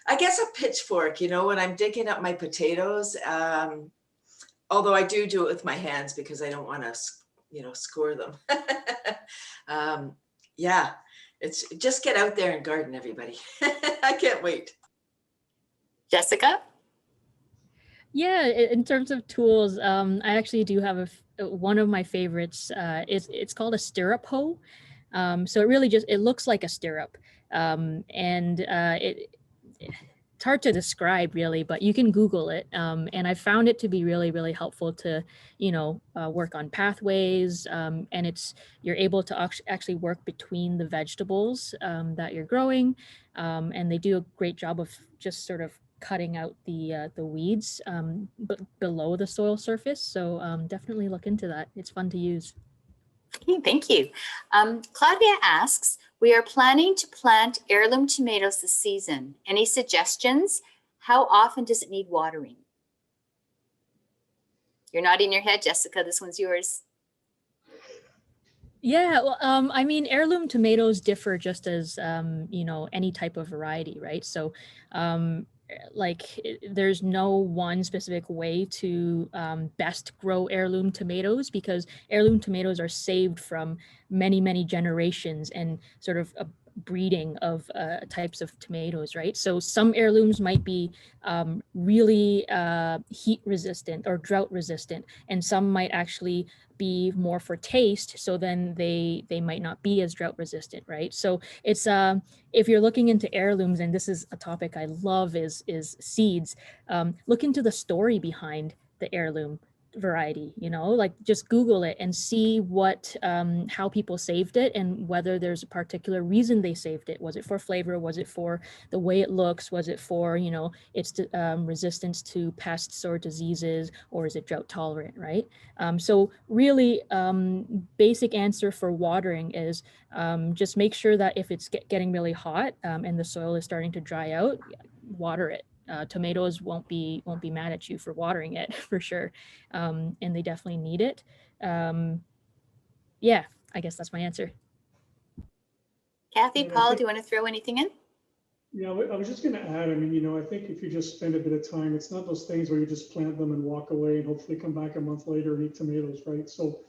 I guess a pitchfork. You know, when I'm digging up my potatoes. Although I do it with my hands because I don't want to, score them. Yeah. It's just get out there and garden, everybody. I can't wait. Jessica? Yeah, in terms of tools, I actually do have one of my favorites. It's called a stirrup hoe. So it really it looks like a stirrup, and it's hard to describe really, but you can Google it. And I found it to be really, really helpful to, work on pathways. And you're able to actually work between the vegetables that you're growing. And they do a great job of just sort of cutting out the weeds but below the soil surface. So definitely look into that. It's fun to use. Okay, thank you. Claudia asks, we are planning to plant heirloom tomatoes this season. Any suggestions? How often does it need watering? You're nodding your head, Jessica. This one's yours. Yeah, well, I mean, heirloom tomatoes differ just as, any type of variety, right? So, there's no one specific way to best grow heirloom tomatoes, because heirloom tomatoes are saved from many, many generations and sort of a breeding of types of tomatoes, right? So some heirlooms might be really heat resistant or drought resistant, and some might actually be more for taste, so then they might not be as drought resistant, right? So it's if you're looking into heirlooms, and this is a topic I love, is seeds, look into the story behind the heirloom variety, like just Google it and see what how people saved it, and whether there's a particular reason they saved it. Was it for flavor? Was it for the way it looks? Was it for its resistance to pests or diseases? Or is it drought tolerant, right? So really basic answer for watering is just make sure that if it's getting really hot and the soil is starting to dry out, water it. Tomatoes won't be mad at you for watering it for sure, and they definitely need it. Yeah, I guess that's my answer. Kathy, And I Paul, think- do you want to throw anything in? Yeah, I was just going to add, I mean, I think if you just spend a bit of time, it's not those things where you just plant them and walk away and hopefully come back a month later and eat tomatoes, right? So,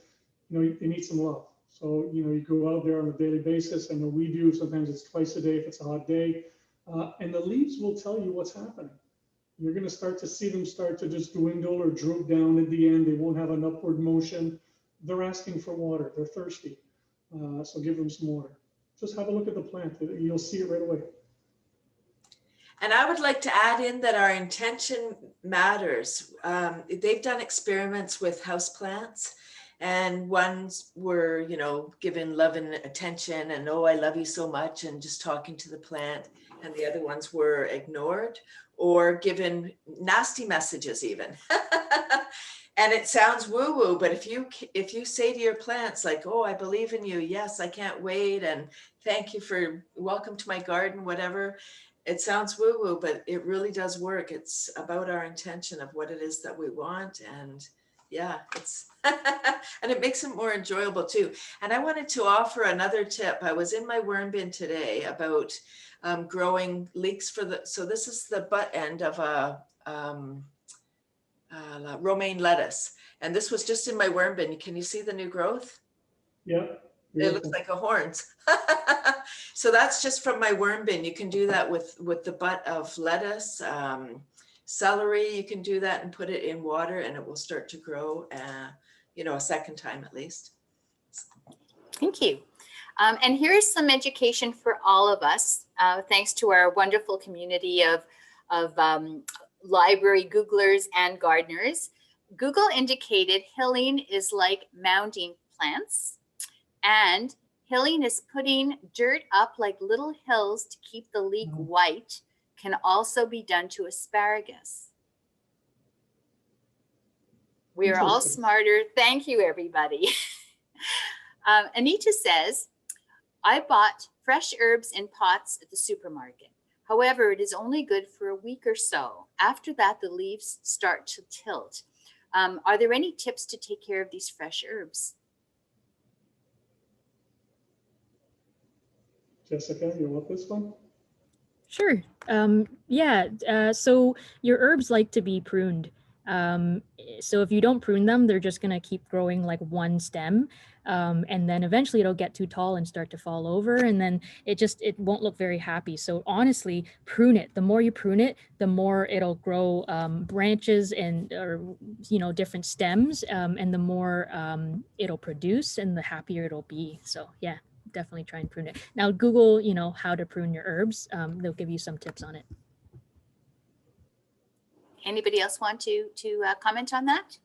they need some love. So, you go out there on a daily basis. I know we do. Sometimes it's twice a day if it's a hot day. And the leaves will tell you what's happening. You're going to start to see them start to just dwindle or droop down at the end. They won't have an upward motion. They're asking for water. They're thirsty. So give them some water. Just have a look at the plant. You'll see it right away. And I would like to add in that our intention matters. They've done experiments with houseplants, and ones were, given love and attention and, oh, I love you so much, and just talking to the plant. and the other ones were ignored or given nasty messages even. And it sounds woo-woo, but if you say to your plants like, oh, I believe in you, yes, I can't wait, and thank you for welcome to my garden, whatever, it sounds woo-woo, but it really does work. It's about our intention of what it is that we want, and yeah, it's and it makes it more enjoyable too. And I wanted to offer another tip. I was in my worm bin today about growing leeks for so this is the butt end of a romaine lettuce. And this was just in my worm bin. Can you see the new growth? Yeah. It looks like a horns. So that's just from my worm bin. You can do that with the butt of lettuce, celery. You can do that and put it in water and it will start to grow, a second time at least. Thank you. And here's some education for all of us, thanks to our wonderful community of library Googlers and gardeners. Google indicated hilling is like mounding plants, and hilling is putting dirt up like little hills to keep the leek white, can also be done to asparagus. We are all smarter. Thank you, everybody. Anita says, I bought fresh herbs in pots at the supermarket. However, it is only good for a week or so. After that, the leaves start to tilt. Are there any tips to take care of these fresh herbs? Jessica, you want this one? Sure. So your herbs like to be pruned. So if you don't prune them, they're just going to keep growing like one stem. And then eventually it'll get too tall and start to fall over. And then it won't look very happy. So honestly, prune it. The more you prune it, the more it'll grow branches or different stems. And the more it'll produce and the happier it'll be. So yeah. Definitely try and prune it. Now Google, how to prune your herbs. They'll give you some tips on it. Anybody else want to comment on that?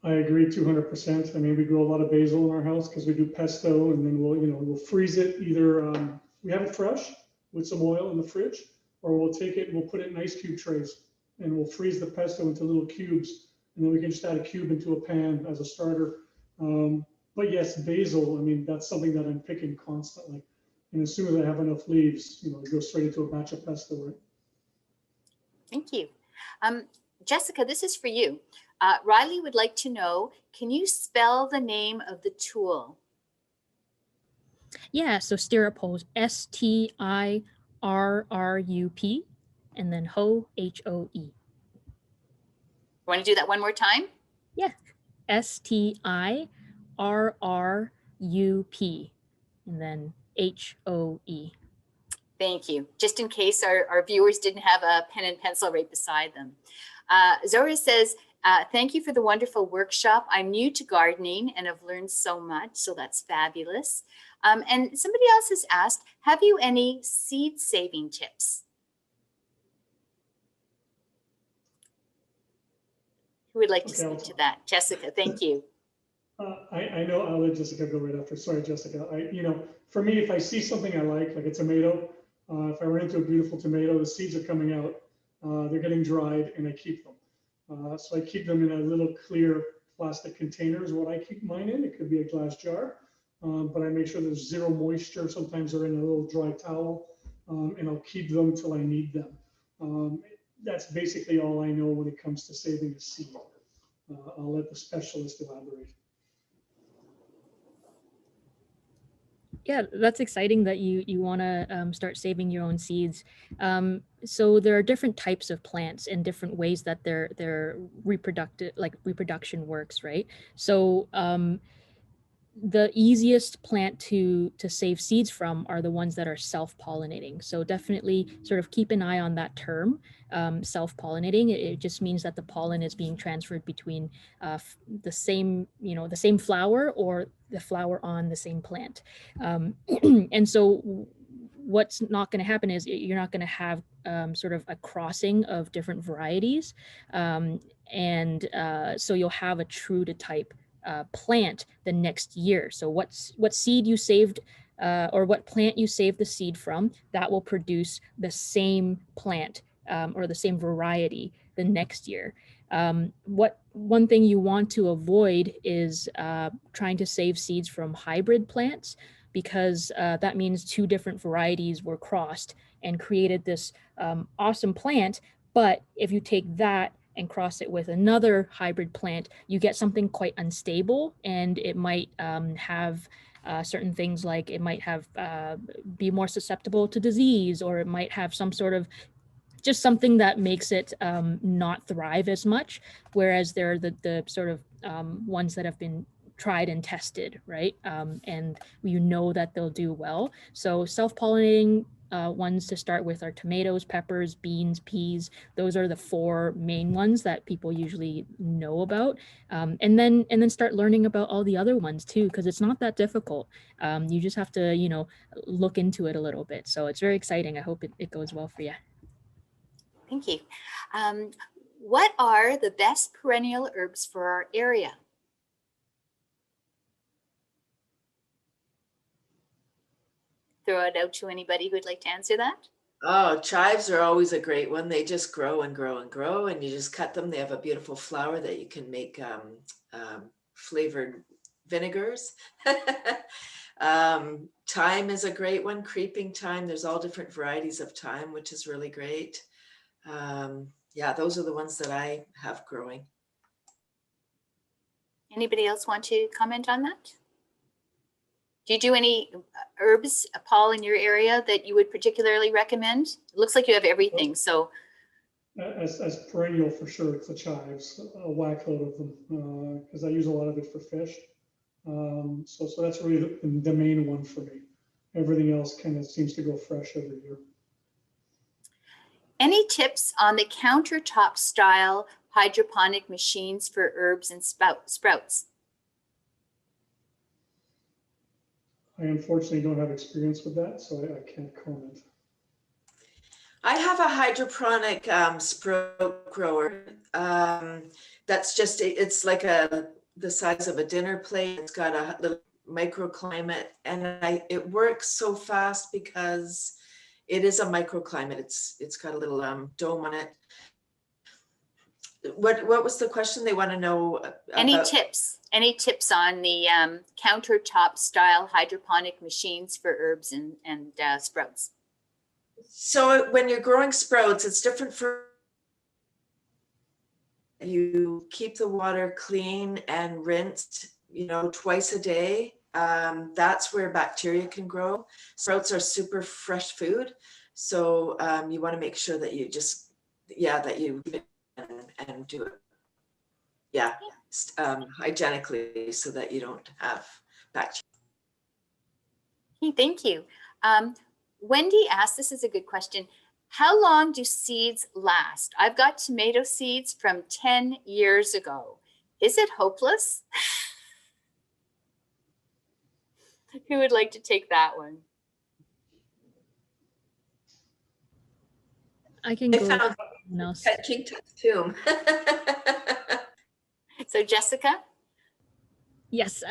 I agree 200%. I mean, we grow a lot of basil in our house because we do pesto, and then we'll freeze it. Either we have it fresh with some oil in the fridge, or we'll take it and we'll put it in ice cube trays, and we'll freeze the pesto into little cubes, and then we can just add a cube into a pan as a starter. But yes, basil, I mean, that's something that I'm picking constantly. And as soon as I have enough leaves, it goes straight into a batch of pesto, right? Thank you. Jessica, this is for you. Riley would like to know, can you spell the name of the tool? Yeah, so stirrup hose, STIRRUP, and then hoe, HOE. Want to do that one more time? Yeah, STIRRUP, and then HOE. Thank you. Just in case our viewers didn't have a pen and pencil right beside them. Zora says, thank you for the wonderful workshop. I'm new to gardening and have learned so much, so that's fabulous. And somebody else has asked, have you any seed saving tips? Who would like to speak to that? Jessica, thank you. I know I'll let Jessica go right after. Sorry, Jessica. For me, if I see something I like a tomato, if I run into a beautiful tomato, the seeds are coming out, they're getting dried, and I keep them. So I keep them in a little clear plastic container is what I keep mine in. It could be a glass jar, but I make sure there's zero moisture. Sometimes they're in a little dry towel, and I'll keep them till I need them. That's basically all I know when it comes to saving a seed. I'll let the specialist elaborate. Yeah, that's exciting that you want to start saving your own seeds. So there are different types of plants and different ways that their reproduction works, right? So the easiest plant to save seeds from are the ones that are self-pollinating. So definitely sort of keep an eye on that term, self-pollinating. It just means that the pollen is being transferred between the same flower or the flower on the same plant. And so what's not going to happen is you're not going to have sort of a crossing of different varieties. So you'll have a true to type plant the next year. So what seed you saved or what plant you save the seed from, that will produce the same plant or the same variety the next year. One thing you want to avoid is trying to save seeds from hybrid plants, because that means two different varieties were crossed and created this awesome plant. But if you take that and cross it with another hybrid plant, you get something quite unstable, and it might have certain things, like it might have be more susceptible to disease, or it might have some sort of just something that makes it not thrive as much. Whereas there are the sort of ones that have been tried and tested, right? And you know that they'll do well. So self-pollinating ones to start with are tomatoes, peppers, beans, peas. Those are the four main ones that people usually know about. And then start learning about all the other ones too, because it's not that difficult. You just have to, look into it a little bit. So it's very exciting. I hope it goes well for you. Thank you. What are the best perennial herbs for our area? Throw it out to anybody who'd like to answer that. Oh, chives are always a great one. They just grow and grow and grow, and you just cut them. They have a beautiful flower that you can make flavored vinegars. Thyme is a great one. Creeping thyme. There's all different varieties of thyme, which is really great. Yeah, those are the ones that I have growing. Anybody else want to comment on that? Do you do any herbs, Paul, in your area that you would particularly recommend? It looks like you have everything, so. As perennial, for sure, it's the chives, a whack load of them, because I use a lot of it for fish. So that's really the main one for me. Everything else kind of seems to go fresh every year. Any tips on the countertop style hydroponic machines for herbs and sprouts? I unfortunately don't have experience with that, so I can't comment. I have a hydroponic sprout grower. That's just, it's like the size of a dinner plate. It's got a little microclimate, and it works so fast because it is a microclimate. It's got a little dome on it. What was the question? They want to know Any tips on the countertop style hydroponic machines for herbs and sprouts? So when you're growing sprouts, it's different for, you keep the water clean and rinsed, twice a day. That's where bacteria can grow. Sprouts are super fresh food. So you want to make sure that you just, that you and do it. Yeah. Hygienically, so that you don't have bacteria. Okay, thank you. Wendy asked, this is a good question. How long do seeds last? I've got tomato seeds from 10 years ago. Is it hopeless? Who would like to take that one? I can go. Found King Tut's tomb. So Jessica? Yes.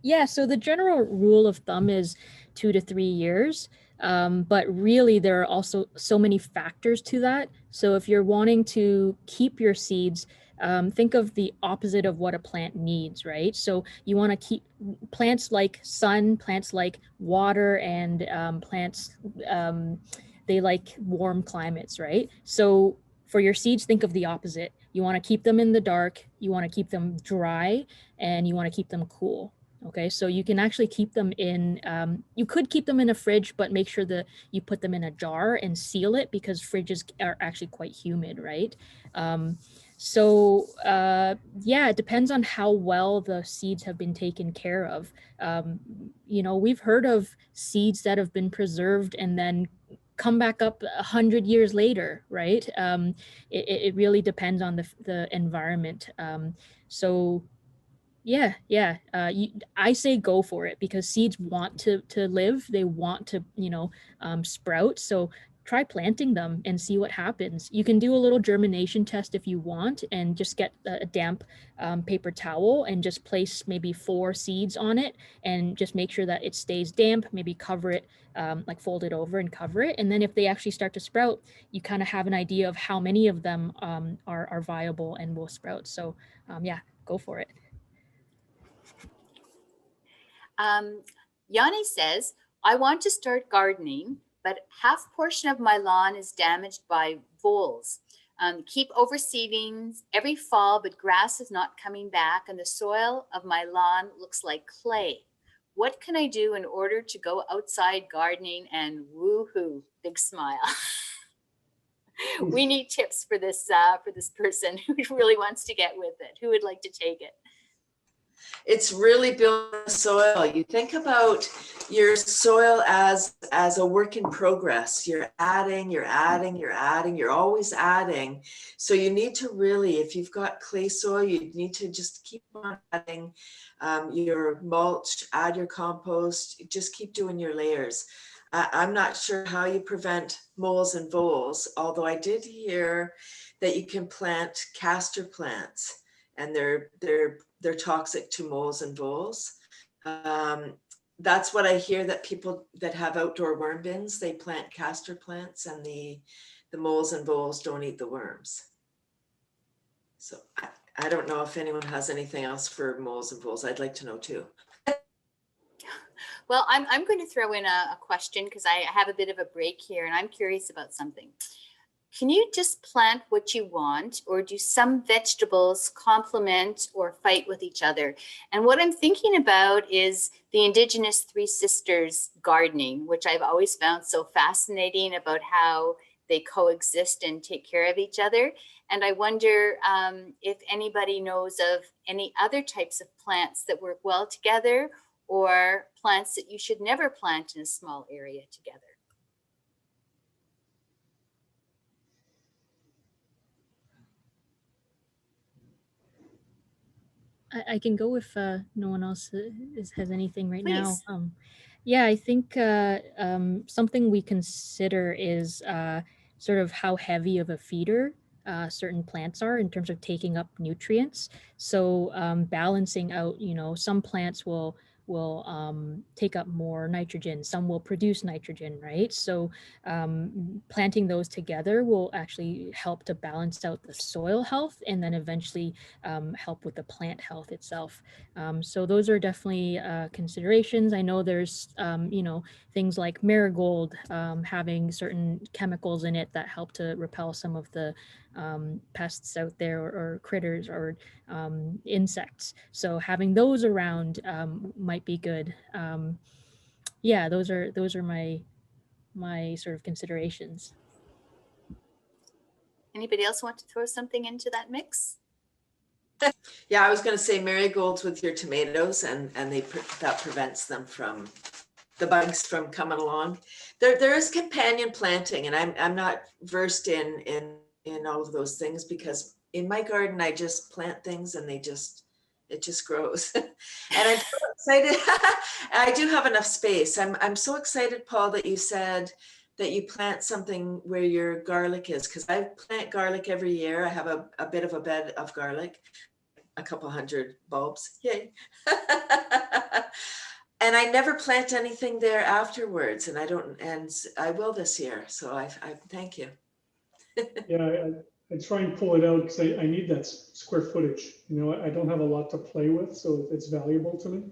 Yeah. So the general rule of thumb is 2 to 3 years. But really, there are also so many factors to that. So if you're wanting to keep your seeds, think of the opposite of what a plant needs, right? So you want to keep plants like sun, plants like water, and plants, they like warm climates, right? So for your seeds, think of the opposite. You want to keep them in the dark, you want to keep them dry, and you want to keep them cool. Okay, so you can actually keep them in, you could keep them in a fridge, but make sure that you put them in a jar and seal it, because fridges are actually quite humid, right? Yeah, it depends on how well the seeds have been taken care of. We've heard of seeds that have been preserved and then come back up 100 years later, right? It really depends on the environment. I say go for it, because seeds want to live. They want to, sprout. So try planting them and see what happens. You can do a little germination test if you want, and just get a damp paper towel and just place maybe 4 seeds on it, and just make sure that it stays damp. Maybe cover it, like fold it over and cover it. And then if they actually start to sprout, you kind of have an idea of how many of them are viable and will sprout. So yeah, go for it. Yanni says, I want to start gardening, but half portion of my lawn is damaged by voles. Keep overseeding every fall, but grass is not coming back and the soil of my lawn looks like clay. What can I do in order to go outside gardening and woohoo, big smile. We need tips for this person who really wants to get with it. Who would like to take it? It's really building the soil. You think about your soil as a work in progress. You're adding, you're always adding. So you need to really, if you've got clay soil, you need to just keep on adding your mulch, add your compost, just keep doing your layers. I'm not sure how you prevent moles and voles, although I did hear that you can plant castor plants, and they're toxic to moles and voles. That's what I hear, that people that have outdoor worm bins, they plant castor plants, and the moles and voles don't eat the worms. So I don't know if anyone has anything else for moles and voles. I'd like to know too. Well, I'm going to throw in a question because I have a bit of a break here and I'm curious about something. Can you just plant what you want, or do some vegetables complement or fight with each other? And what I'm thinking about is the Indigenous Three Sisters gardening, which I've always found so fascinating about how they coexist and take care of each other. And I wonder if anybody knows of any other types of plants that work well together, or plants that you should never plant in a small area together. I can go if no one else has anything right Please. now. Yeah, I think something we consider is sort of how heavy of a feeder certain plants are in terms of taking up nutrients. So balancing out, some plants will take up more nitrogen, some will produce nitrogen, right? So planting those together will actually help to balance out the soil health, and then eventually help with the plant health itself. So those are definitely considerations. I know there's, things like marigold having certain chemicals in it that help to repel some of the pests out there, or critters, or insects. So having those around might be good. Yeah, those are my sort of considerations. Anybody else want to throw something into that mix? Yeah, I was going to say marigolds with your tomatoes, and that prevents them from the bugs from coming along. There is companion planting, and I'm not versed in all of those things, because in my garden I just plant things and it just grows. And I'm so excited. I do have enough space. I'm so excited, Paul, that you said that you plant something where your garlic is, because I plant garlic every year. I have a bit of a bed of garlic, a couple hundred bulbs. Yay. And I never plant anything there afterwards, and I will this year. So I thank you. Yeah, I try and pull it out because I need that square footage. I don't have a lot to play with, so it's valuable to me.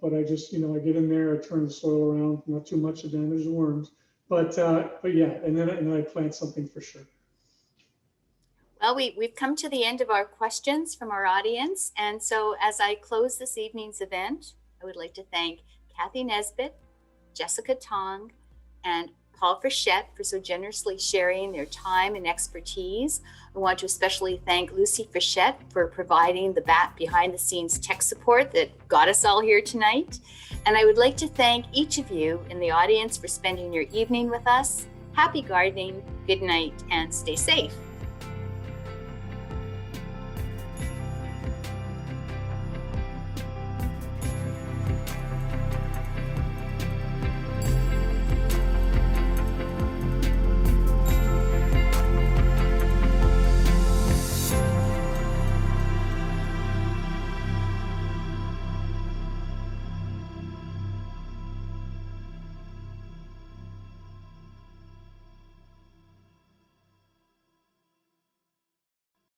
But I just, I get in there, I turn the soil around, not too much to damage the worms. But yeah, and then I plant something for sure. Well, we've come to the end of our questions from our audience. And so as I close this evening's event, I would like to thank Cathy Nesbitt, Jessica Tong, and Paul Frechette for so generously sharing their time and expertise. I want to especially thank Lucy Frechette for providing the behind the scenes tech support that got us all here tonight. And I would like to thank each of you in the audience for spending your evening with us. Happy gardening, good night, and stay safe.